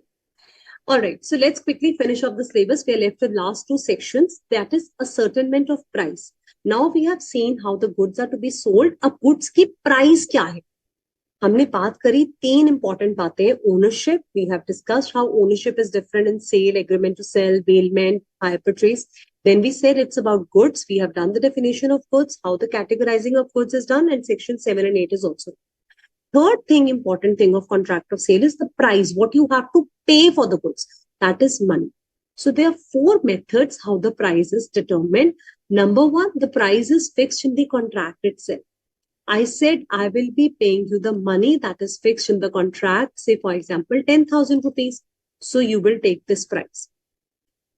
All right. So let's quickly finish up the syllabus. We are left with last two sections. That is ascertainment of price. Now we have seen how the goods are to be sold. अब goods की price क्या है? हमने बात करी 3 important बातें. Ownership, we have discussed how ownership is different in sale, agreement to sale, bailment, hire purchase. Then we said it's about goods. We have done the definition of goods, how the categorizing of goods is done, and section 7 and 8 is also. Third thing, important thing of contract of sale is the price, what you have to pay for the goods. That is money. So there are 4 methods how the price is determined. Number 1, the price is fixed in the contract itself. I said I will be paying you the money that is fixed in the contract, say for example 10,000 rupees. So you will take this price.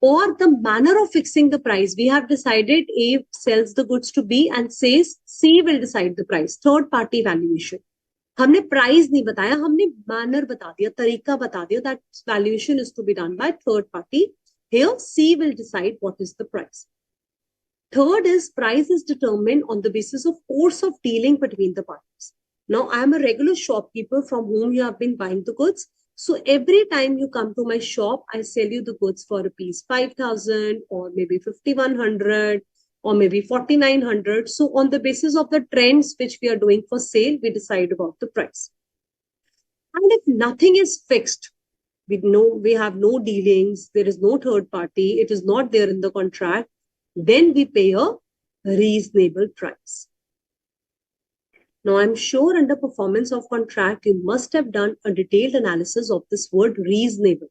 Or the manner of fixing the price, we have decided A sells the goods to B and says C will decide the price. Third party valuation. हमने price नहीं बताया, हमने manner बता दिया, तरीका बता दिया, that valuation is to be done by third party. Here C will decide what is the price. Third is price is determined on the basis of course of dealing between the parties. Now I am a regular shopkeeper from whom you have been buying the goods. So every time you come to my shop, I sell you the goods for rupees 5,000 or maybe 5,100 or maybe 4,900. So on the basis of the trends which we are doing for sale, we decide about the price. And if nothing is fixed, we have no dealings, there is no third party, it is not there in the contract, then we pay a reasonable price. Now, I'm sure under performance of contract, you must have done a detailed analysis of this word reasonable.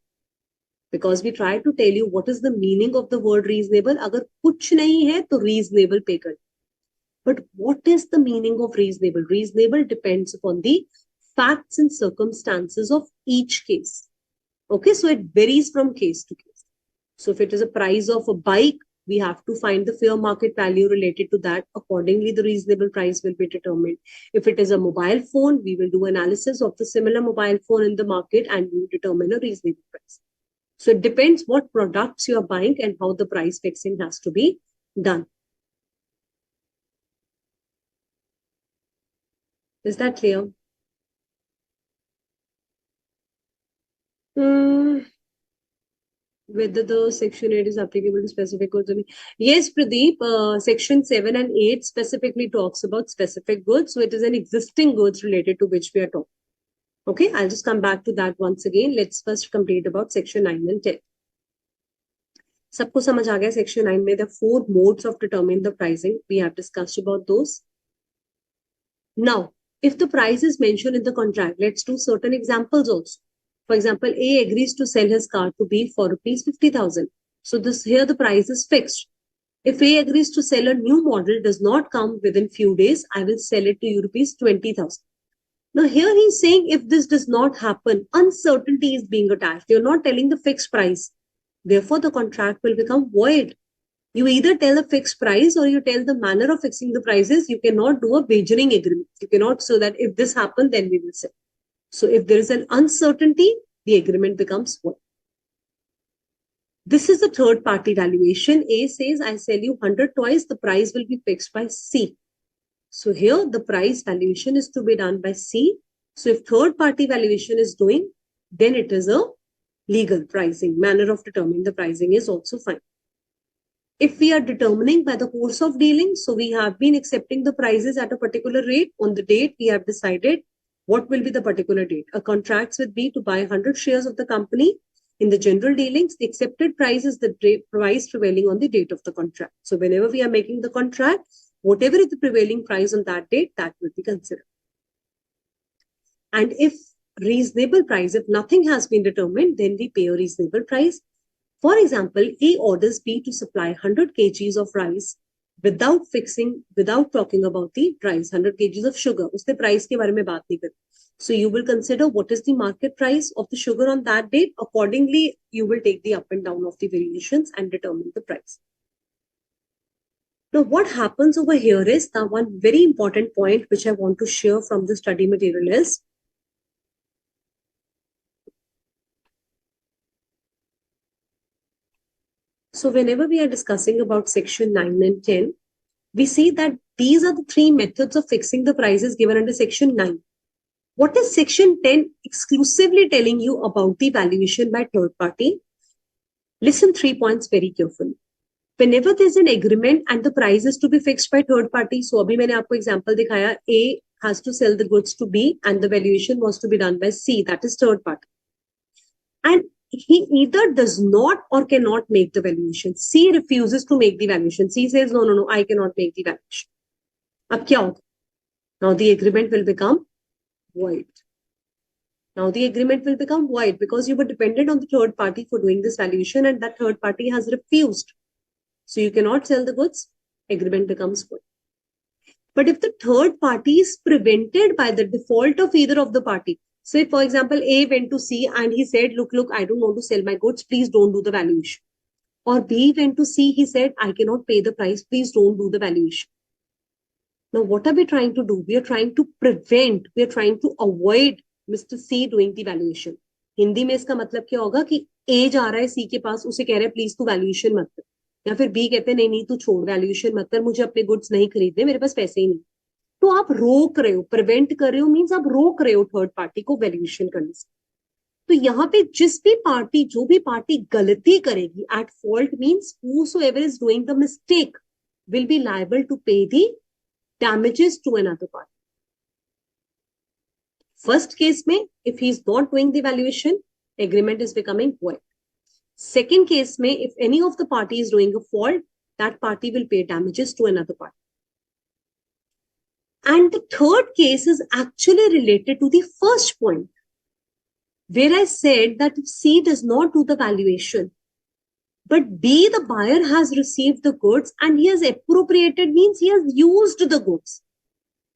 Because we try to tell you what is the meaning of the word reasonable. Agar kuch nahi hai, to reasonable pay kar. But what is the meaning of reasonable? Reasonable depends upon the facts and circumstances of each case. Okay, so it varies from case to case. So if it is a price of a bike, we have to find the fair market value related to that. Accordingly, the reasonable price will be determined. If it is a mobile phone, we will do analysis of the similar mobile phone in the market and we will determine a reasonable price. So it depends what products you are buying and how the price fixing has to be done. Is that clear? Whether the section 8 is applicable to specific goods. Yes, Pradeep, section 7 and 8 specifically talks about specific goods. So it is an existing goods related to which we are talking. Okay, I'll just come back to that once again. Let's first complete about section 9 and 10. Sabko samajh aa gaya, section 9 mein there are 4 modes of determining the pricing. We have discussed about those. Now, if the price is mentioned in the contract, let's do certain examples also. For example, A agrees to sell his car to B for rupees 50,000. So here the price is fixed. If A agrees to sell a new model does not come within few days, I will sell it to you rupees 20,000. Now here he's saying if this does not happen, uncertainty is being attached. You're not telling the fixed price. Therefore, the contract will become void. You either tell a fixed price or you tell the manner of fixing the prices. You cannot do a wagering agreement. You cannot say that if this happens, then we will sell. So if there is an uncertainty, the agreement becomes void. This is the third party valuation. A says, I sell you 100 toys, the price will be fixed by C. So here the price valuation is to be done by C. So if third party valuation is doing, then it is a legal pricing. Manner of determining the pricing is also fine. If we are determining by the course of dealing, so we have been accepting the prices at a particular rate. On the date, we have decided what will be the particular date. A contract with B to buy 100 shares of the company. In the general dealings, the accepted price is the price prevailing on the date of the contract. So whenever we are making the contract, whatever is the prevailing price on that date, that will be considered. And if reasonable price, if nothing has been determined, then we pay a reasonable price. For example, A orders B to supply 100 kgs of rice without talking about the price, 100 kgs of sugar. Uske price ke bare mein baat nahi kari. So you will consider what is the market price of the sugar on that date. Accordingly, you will take the up and down of the variations and determine the price. Now, what happens over here is the one very important point which I want to share from the study material is so whenever we are discussing about section 9 and 10, we see that these are the 3 methods of fixing the prices given under section 9. What is section 10 exclusively telling you about the valuation by third party? Listen 3 points very carefully. Whenever there is an agreement and the price is to be fixed by third party, so abhi maine aapko example dikhaya, A has to sell the goods to B and the valuation was to be done by C, that is third party. And he either does not or cannot make the valuation. C refuses to make the valuation. C says, no, I cannot make the valuation. Ab kya hoga? Now the agreement will become void. Now the agreement will become void because you were dependent on the third party for doing this valuation and that third party has refused. So you cannot sell the goods, agreement becomes void. But if the third party is prevented by the default of either of the party, say for example, A went to C and he said, look, I don't want to sell my goods, please don't do the valuation. Or B went to C, he said, I cannot pay the price, please don't do the valuation. Now what are we trying to do? We are trying to prevent, we are trying to avoid Mr. C doing the valuation. Hindi में इसका मतलब क्या होगा कि A जा रहा है C के पास, उसे कह रहा है प्लीज तू वैल्यूएशन मत कर, या फिर B कहते हैं नहीं तू छोड़ वैल्यूएशन मत कर, मुझे अपने गुड्स नहीं खरीदने, मेरे पास पैसे ही नहीं. तो आप रोक रहे हो, प्रिवेंट कर रहे हो, मीन्स आप रोक रहे हो थर्ड पार्टी को वैल्यूएशन करने से. तो यहाँ पे जिस भी पार्टी, जो भी पार्टी गलती करेगी, at fault means whosoever is doing the mistake will be liable to pay the damages to another party. First case में, if he is not doing the valuation, agreement is becoming void. Second case में, if any of the party is doing a fault, that party will pay damages to another party. And the third case is actually related to the first point, where I said that if C does not do the valuation, but B, the buyer, has received the goods and he has appropriated, means he has used the goods.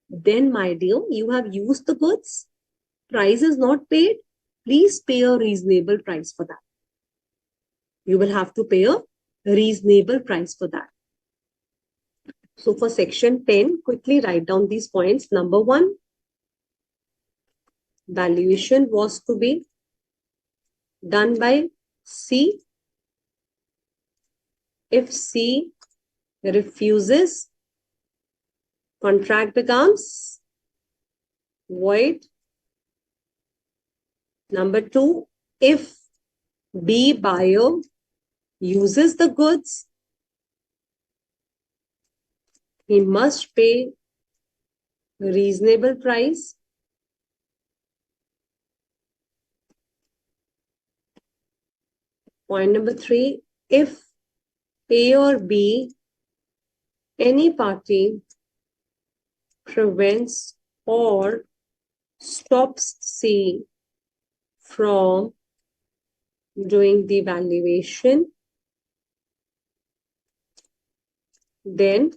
Then, my dear, you have used the goods, price is not paid, please pay a reasonable price for that. You will have to pay a reasonable price for that. So for section 10, quickly write down these points. Number 1, valuation was to be done by C. If C refuses, contract becomes void. Number 2, if B, buyer, uses the goods, he must pay a reasonable price. Point number 3, if A or B, any party, prevents or stops C from doing the valuation, then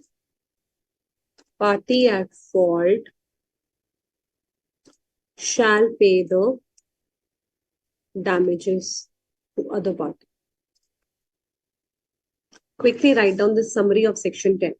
party at fault shall pay the damages to other party. Quickly write down the summary of section 10.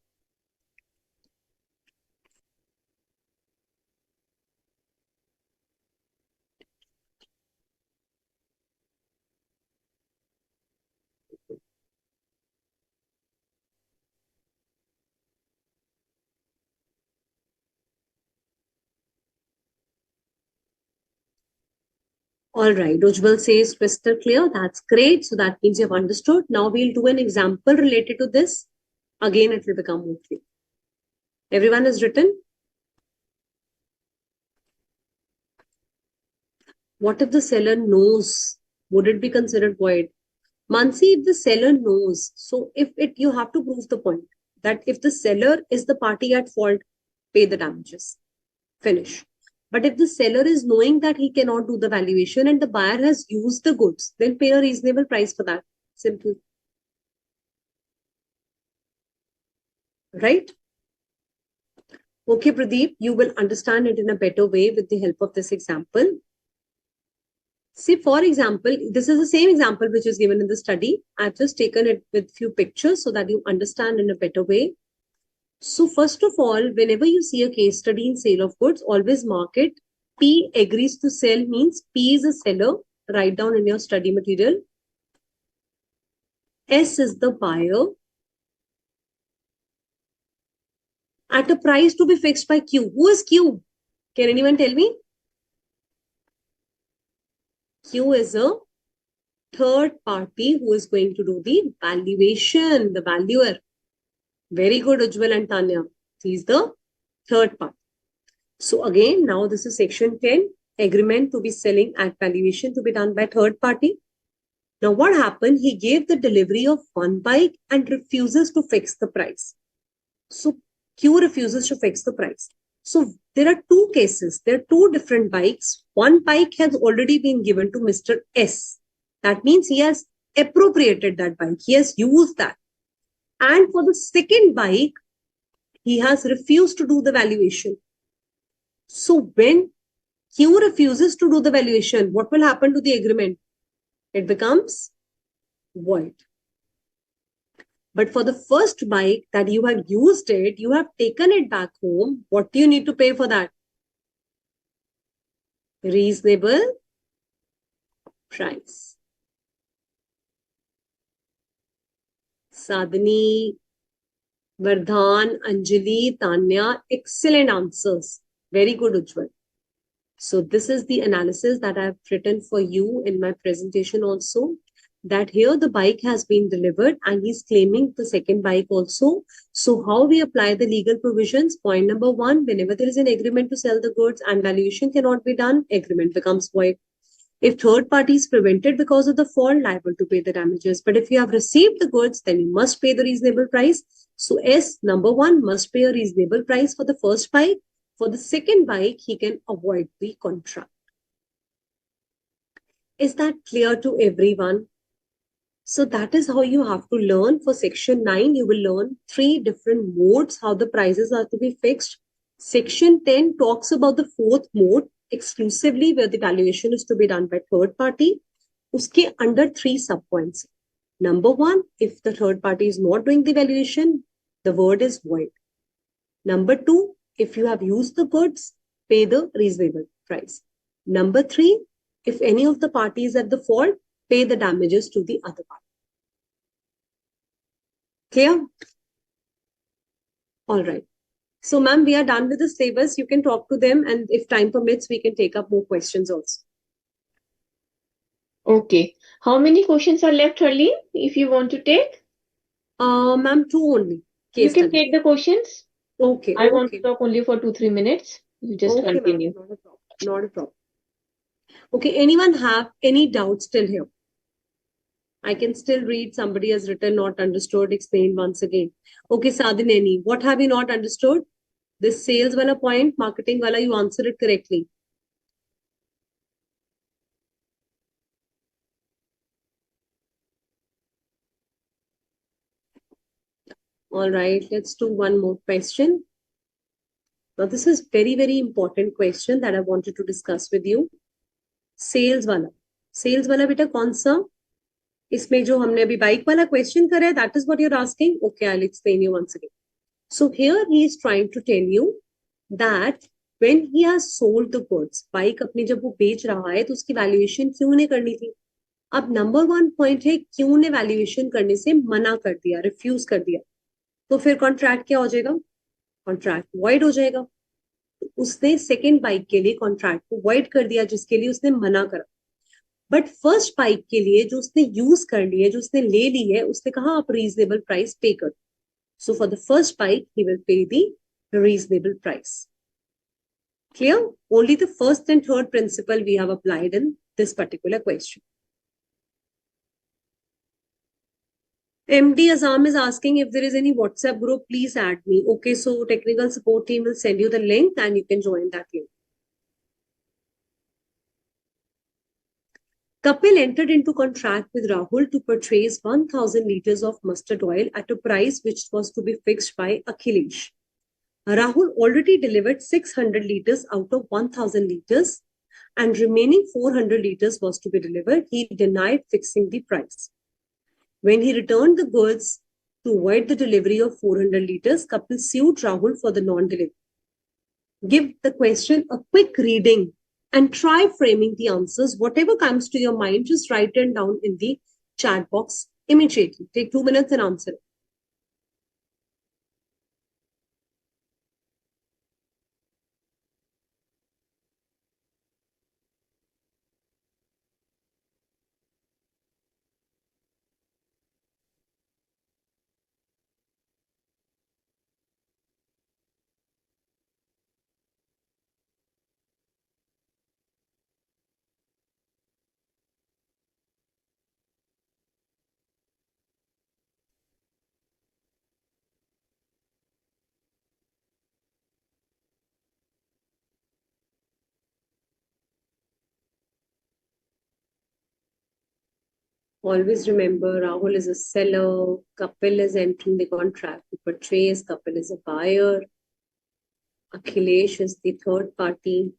All right, Ujjwal says crystal clear. That's great. So that means you've understood. Now we'll do an example related to this. Again, it will become more clear. Everyone has written? What if the seller knows? Would it be considered void? Mansi, if the seller knows, so you have to prove the point that if the seller is the party at fault, pay the damages. Finish. But if the seller is knowing that he cannot do the valuation and the buyer has used the goods, then pay a reasonable price for that. Simple. Right? Okay, Pradeep, you will understand it in a better way with the help of this example. See, for example, this is the same example which is given in the study. I've just taken it with few pictures so that you understand in a better way. So first of all, whenever you see a case study in sale of goods, always mark it. P agrees to sell means P is a seller. Write down in your study material. S is the buyer. At a price to be fixed by Q. Who is Q? Can anyone tell me? Q is a third party who is going to do the valuation, the valuer. Very good, Ujjwal and Tanya. He is the third party. So again, now this is section 10, agreement to be selling at valuation to be done by third party. Now what happened? He gave the delivery of one bike and refuses to fix the price. So Q refuses to fix the price. So there are two cases. There are two different bikes. One bike has already been given to Mr. S. That means he has appropriated that bike. He has used that. And for the second bike, he has refused to do the valuation. So when Q refuses to do the valuation, what will happen to the agreement? It becomes void. But for the first bike that you have used it, you have taken it back home. What do you need to pay for that? Reasonable price. Sadhani, Vardhan, Anjali, Tanya, excellent answers. Very good, Ujjwal. So this is the analysis that I've written for you in my presentation also. That here the bike has been delivered and he's claiming the second bike also. So how we apply the legal provisions? Point number one, whenever there is an agreement to sell the goods and valuation cannot be done, agreement becomes void. If third party is prevented because of the fault, liable to pay the damages. But if you have received the goods, then you must pay the reasonable price. So S, number one, must pay a reasonable price for the first bike. For the second bike, he can avoid the contract. Is that clear to everyone? So that is how you have to learn. For section 9, you will learn 3 different modes, how the prices are to be fixed. Section 10 talks about the fourth mode exclusively, where the valuation is to be done by third party. Uske under 3 subpoints. Number 1, if the third party is not doing the valuation, the word is void. Number 2, if you have used the goods, pay the reasonable price. Number 3, if any of the parties at the fault, pay the damages to the other party. Clear? All right. So, ma'am, we are done with the syllabus. You can talk to them, and if time permits, we can take up more questions also. Okay. How many questions are left, Harleen, if you want to take? Ma'am, 2 only. You can take the questions. Okay. I want to talk only for 2-3 minutes. You just continue. Not a problem. Not a problem. Okay. Anyone have any doubts still here? I can still read. Somebody has written, not understood, explain once again. Okay, Sadhineni, what have you not understood? This sales wala point, marketing wala, you answered it correctly. All right, let's do one more question. Now, this is very, very important question that I wanted to discuss with you. Sales wala beta kaun sa? इसमें जो हमने अभी bike वाला question करा है, that is what you're asking. Okay, I'll explain you once again. So here he is trying to tell you that when he has sold the goods, bike अपनी जब वो बेच रहा है तो उसकी वैल्यूएशन क्यों ने करनी थी? अब नंबर 1 पॉइंट है, क्यों ने वैल्यूएशन करने से मना कर दिया, रिफ्यूज कर दिया, तो फिर कॉन्ट्रैक्ट क्या हो जाएगा? कॉन्ट्रैक्ट वॉइड हो जाएगा. उसने सेकेंड बाइक के लिए कॉन्ट्रैक्ट को वॉइड कर दिया जिसके लिए उसने मना करा. बट फर्स्ट बाइक के लिए जो उसने यूज कर ली है, जो उसने ले ली है, उसने कहा आप रीजनेबल प्राइस पे कर. So for the first bike he will pay the reasonable price. Clear? Only the first and third principle we have applied in this particular question. MD Azam is asking if there is any WhatsApp group, please add me. Okay, so technical support team will send you the link and you can join that link. Kapil entered into contract with Rahul to purchase 1000 liters of mustard oil at a price which was to be fixed by Akhilesh. Rahul already delivered 600 liters out of 1000 liters and remaining 400 liters was to be delivered. He denied fixing the price. When he returned the goods to avoid the delivery of 400 liters, Kapil sued Rahul for the non-delivery. Give the question a quick reading and try framing the answers. Whatever comes to your mind, just write it down in the chat box immediately. Take 2 minutes and answer it. Always remember, Rahul is a seller, Kapil is entering the contract to purchase, Kapil is a buyer, Akhilesh is the third party.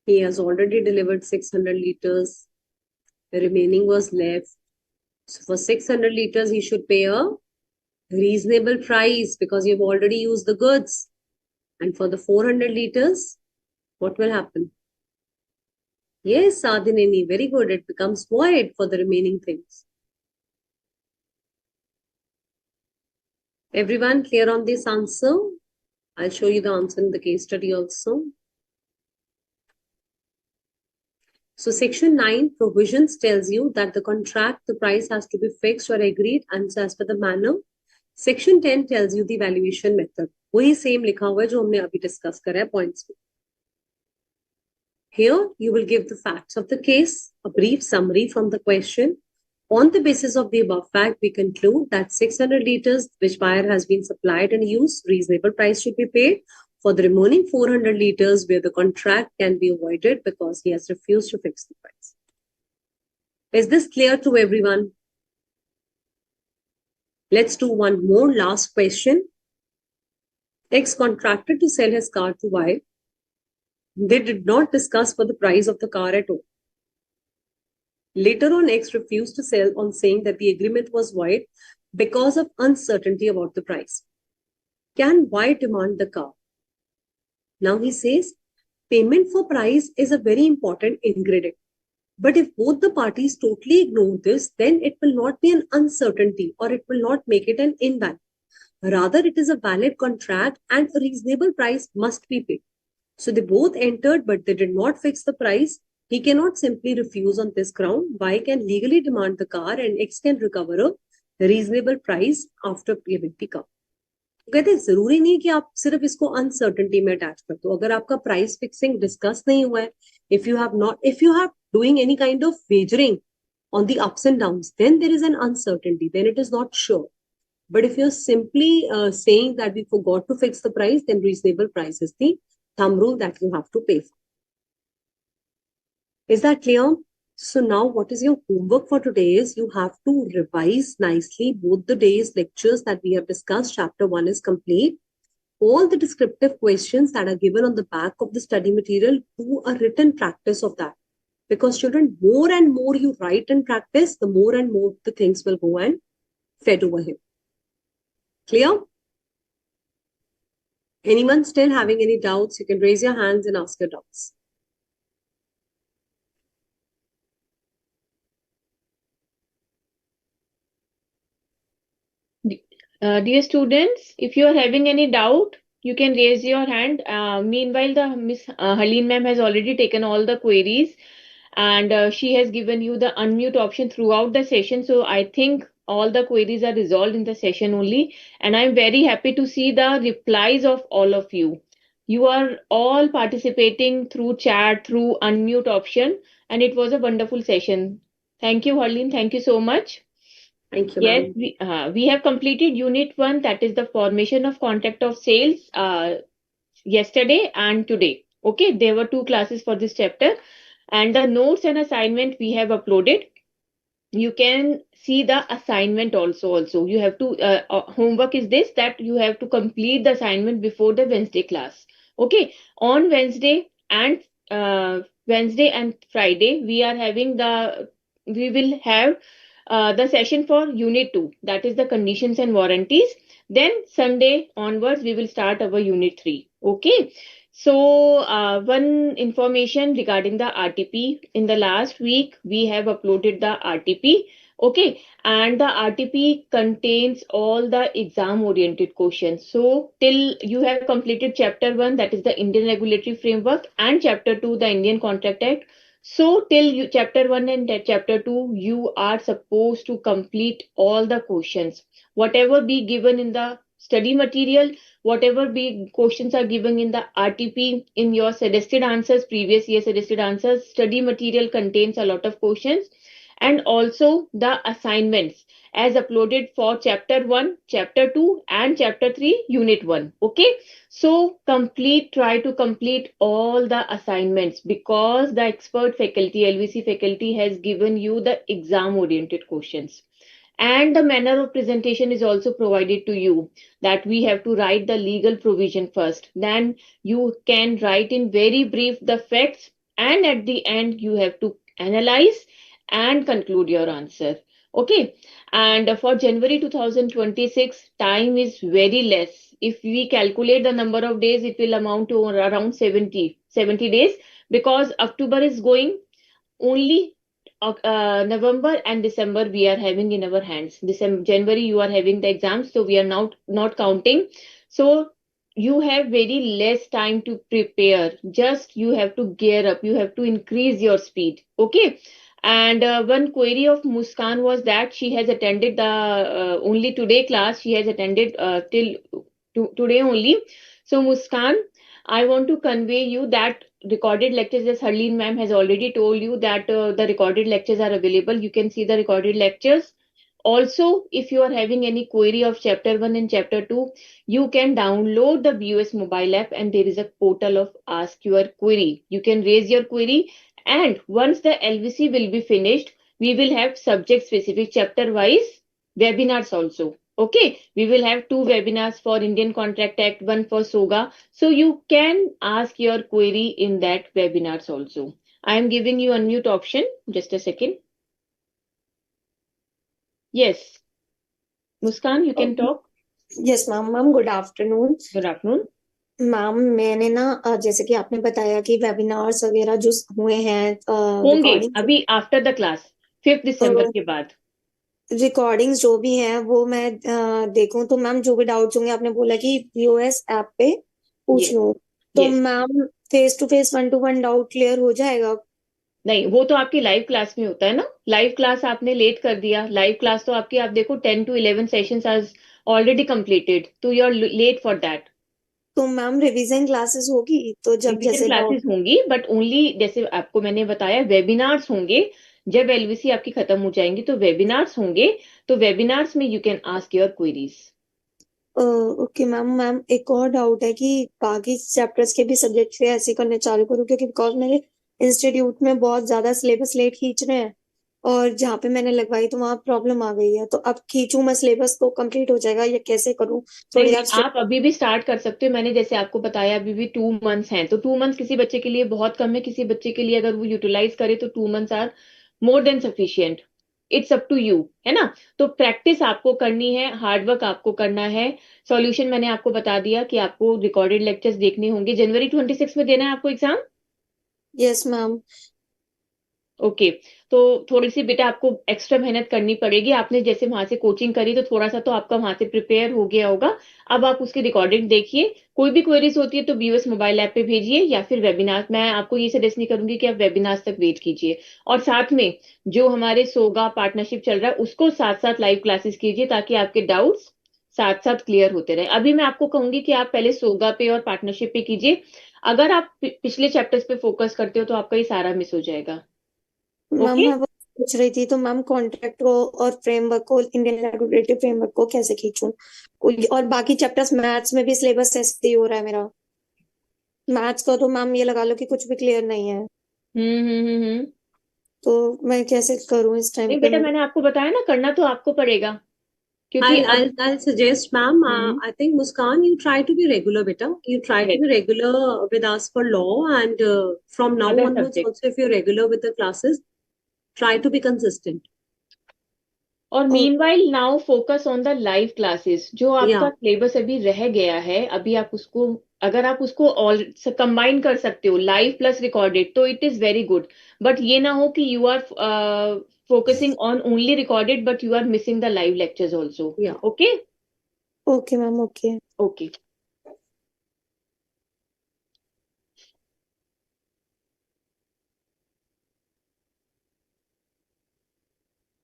He has already delivered 600 liters. The remaining was left. So for 600 liters, he should pay a reasonable price because you've already used the goods. And for the 400 liters, what will happen? Yes, Sadhineni, very good. It becomes void for the remaining things. Everyone clear on this answer? I'll show you the answer in the case study also. So section 9 provisions tells you that the contract, the price has to be fixed or agreed and as per the manner. Section 10 tells you the valuation method. वही same लिखा हुआ है जो हमने अभी discuss करा है points में. Here you will give the facts of the case, a brief summary from the question. On the basis of the above fact, we conclude that 600 liters which buyer has been supplied and used, reasonable price should be paid. For the remaining 400 liters where the contract can be avoided because he has refused to fix the price. Is this clear to everyone? Let's do one more last question. X contracted to sell his car to Y. They did not discuss for the price of the car at all. Later on, X refused to sell on saying that the agreement was void because of uncertainty about the price. Can Y demand the car? Now he says, payment for price is a very important ingredient. But if both the parties totally ignore this, then it will not be an uncertainty or it will not make it an invalid. Rather, it is a valid contract and a reasonable price must be paid. So they both entered, but they did not fix the price. He cannot simply refuse on this ground. Y can legally demand the car and X can recover a reasonable price after paying the car. कहते हैं जरूरी नहीं कि आप सिर्फ इसको uncertainty में attach कर दो. अगर आपका प्राइस फिक्सिंग डिस्कस नहीं हुआ है, if you have doing any kind of wagering on the ups and downs, then there is an uncertainty, then it is not sure. But if you're simply saying that we forgot to fix the price, then reasonable price is the thumb rule that you have to pay for. Is that clear? So now what is your homework for today is you have to revise nicely both the day's lectures that we have discussed. Chapter 1 is complete. All the descriptive questions that are given on the back of the study material, do a written practice of that. Because children, more and more you write and practice, the more and more the things will go and fed over here. Clear? Anyone still having any doubts? You can raise your hands and ask your doubts. Dear students, if you are having any doubt, you can raise your hand. Meanwhile, the Miss Haleen ma'am has already taken all the queries and she has given you the unmute option throughout the session. So I think all the queries are resolved in the session only. And I'm very happy to see the replies of all of you. You are all participating through chat, through unmute option, and it was a wonderful session. Thank you, Haleen. Thank you so much. Thank you, Yes, ma'am. we have completed unit 1, that is the formation of contract of sales yesterday and today. Okay, there were 2 classes for this chapter and the notes and assignment we have uploaded. You can see the assignment also. You have to, homework is this, that you have to complete the assignment before the Wednesday class. Okay, on Wednesday and Friday, we will have the session for unit 2, that is the conditions and warranties. Then Sunday onwards we will start our unit 3. Okay, so one information regarding the RTP. In the last week we have uploaded the RTP. Okay, and the RTP contains all the exam oriented questions. So till you have completed chapter 1, that is the Indian regulatory framework, and chapter 2, the Indian Contract Act. So till chapter 1 and chapter 2, you are supposed to complete all the questions. Whatever be given in the study material, whatever be questions are given in the RTP, in your suggested answers, previous year suggested answers, study material contains a lot of questions, and also the assignments. as uploaded for chapter 1, chapter 2 and chapter 3 unit 1. Okay, so try to complete all the assignments, because the expert faculty, LVC faculty, has given you the exam oriented questions, and the manner of presentation is also provided to you, that we have to write the legal provision first, then you can write in very brief the facts, and at the end you have to analyze and conclude your answer. Okay, and for January 2026, time is very less. If we calculate the number of days, it will amount to around 70 days, because October is going, only November and December we are having in our hands. January you are having the exams, so we are now not counting. So you have very less time to prepare. Just you have to gear up. You have to increase your speed. Okay. And one query of Muskan was that she has attended the only today class. She has attended till today only. So Muskan, I want to convey you that recorded lectures, as Harleen ma'am has already told you, that the recorded lectures are available. You can see the recorded lectures. Also, if you are having any query of chapter 1 and chapter 2, you can download the BOS mobile app, and there is a portal of Ask Your Query. You can raise your query, and once the LVC will be finished, we will have subject specific chapter wise webinars also. Okay, we will have 2 webinars for Indian Contract Act, one for SOGA. So you can ask your query in that webinars also. I am giving you unmute option. Just a second. Yes. Muskan, you can talk. Yes ma'am. Ma'am good afternoon. Good afternoon. Ma'am मैंने ना जैसे कि आपने बताया कि webinars वगैरह जो हुए हैं होंगे अभी आफ्टर द क्लास 5 दिसंबर के बाद. रिकॉर्डिंग्स जो भी हैं वो मैं देखूं तो मैम जो भी डाउट्स होंगे, आपने बोला कि बीओएस ऐप पे पूछ लूं, तो ma'am face to face 1-to-1 doubt clear हो जाएगा? नहीं, वो तो आपकी लाइव क्लास में होता है ना. लाइव क्लास आपने लेट कर दिया. लाइव क्लास तो आपकी, आप देखो 10 to 11 sessions are already completed, तो you are late for that. तो मैम रिवीजन क्लासेस होगी, तो जब जैसे क्लासेस होंगी, बट ओनली जैसे आपको मैंने बताया वेबिनार्स होंगे. जब एलवीसी आपकी खत्म हो जाएंगी तो वेबिनार्स होंगे, तो वेबिनार्स में you can ask your queries. Okay ma'am. Ma'am एक और डाउट है कि बाकी चैप्टर्स के भी सब्जेक्ट पे ऐसे करने चालू करूँ, क्योंकि बिकॉज मेरे इंस्टीट्यूट में बहुत ज्यादा सिलेबस लेट खींच रहे हैं, और जहाँ पे मैंने लगवाई तो वहाँ प्रॉब्लम आ गई है. तो अब खींचूं मैं सिलेबस तो कंप्लीट हो जाएगा, या कैसे करूँ? थोड़ी आप अभी भी स्टार्ट कर सकते हो. मैंने जैसे आपको बताया अभी भी 2 months हैं, तो 2 months किसी बच्चे के लिए बहुत कम है. किसी बच्चे के लिए अगर वो यूटिलाइज करे तो 2 months are more than sufficient. It's up to you, है ना. तो प्रैक्टिस आपको करनी है, हार्डवर्क आपको करना है. सॉल्यूशन मैंने आपको बता दिया कि आपको रिकॉर्डेड लेक्चर्स देखने होंगे. जनवरी 26 में देना है आपको एग्जाम. Yes ma'am. ओके, तो थोड़ी सी बेटा आपको एक्स्ट्रा मेहनत करनी पड़ेगी. आपने जैसे वहां से कोचिंग करी तो थोड़ा सा तो आपका वहां से प्रिपेयर हो गया होगा. अब आप उसकी रिकॉर्डिंग देखिए. कोई भी क्वेरीज होती है तो बीओएस मोबाइल ऐप पे भेजिए, या फिर वेबिनार. मैं आपको ये सजेस्ट नहीं करूंगी कि आप वेबिनार तक वेट कीजिए, और साथ में जो हमारे सोगा पार्टनरशिप चल रहा है उसको साथ साथ लाइव क्लासेस कीजिए, ताकि आपके डाउट्स साथ साथ क्लियर होते रहे. अभी मैं आपको कहूंगी कि आप पहले सोगा पे और पार्टनरशिप पे कीजिए. अगर आप पिछले चैप्टर्स पे फोकस करते हो तो आपका ये सारा मिस हो जाएगा. मैम मैं वो पूछ रही थी, तो मैम कॉन्ट्रैक्ट को और फ्रेमवर्क को, इंडियन रेगुलेटरी फ्रेमवर्क को कैसे खींचूं? और बाकी चैप्टर्स मैथ्स में भी सिलेबस ऐसे ही हो रहा है मेरा. मैथ्स का तो मैम ये लगा लो कि कुछ भी क्लियर नहीं है. तो मैं कैसे करूं इस टाइम नहीं पे? बेटा, मैंने आपको बताया ना, करना तो आपको पड़ेगा. क्योंकि I'll suggest, ma'am. I think Muskan, you try to be regular, beta. You try to be regular with us for law, and from now Other onwards, subjects. also if you're regular with the classes, try to be consistent. और meanwhile now focus on the live classes. जो आपका syllabus अभी रह गया है, अभी आप उसको, अगर आप उसको ऑल कंबाइन कर सकते हो लाइव प्लस रिकॉर्डेड, तो it is very good. But ये ना हो कि you are focusing on only recorded but you are missing the live lectures also. Okay. Okay ma'am. Okay.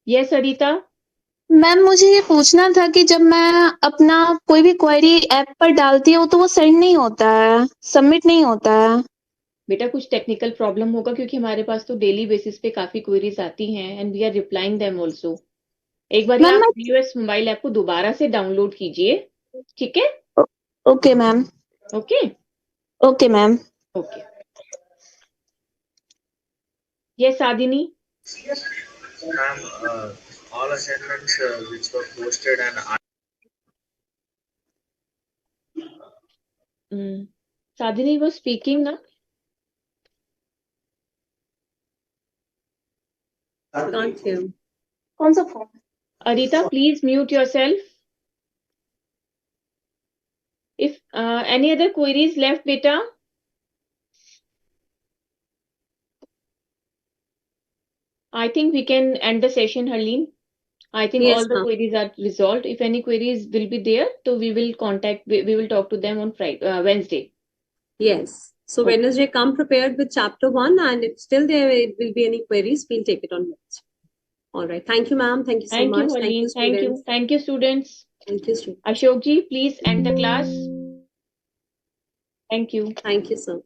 Yes Arita. Ma'am मुझे ये पूछना था कि जब मैं अपना कोई भी क्वेरी ऐप पर डालती हूँ तो वो सेंड नहीं होता है, सबमिट नहीं होता है. बेटा कुछ टेक्निकल प्रॉब्लम होगा, क्योंकि हमारे पास तो डेली बेसिस पे काफी क्वेरीज आती हैं, and we are replying them also. एक बार मैम, आप iOS मोबाइल ऐप को दोबारा से डाउनलोड कीजिए, ठीक है? Okay ma'am, okay okay ma'am. Okay. Yes, Sadhini. Ma'am, all assignments which were posted and Sadhini was speaking now. Can't hear. कौन सा form? Arita, please mute yourself. If any other queries left, beta. I think we can end the session, Harleen. I think Yes, all the ma'am. queries are resolved. If any queries will be there, so we will talk to them on Friday, Wednesday. Yes. So Okay. Wednesday, come prepared with chapter 1, and if still there will be any queries, we'll take it on Wednesday. All right. Thank you, ma'am. Thank you so Thank you, much. Thank you, Harleen. Thank you. students. Thank you, students. Thank you, students. Ashokji, please end the class. Thank you. Thank you, sir.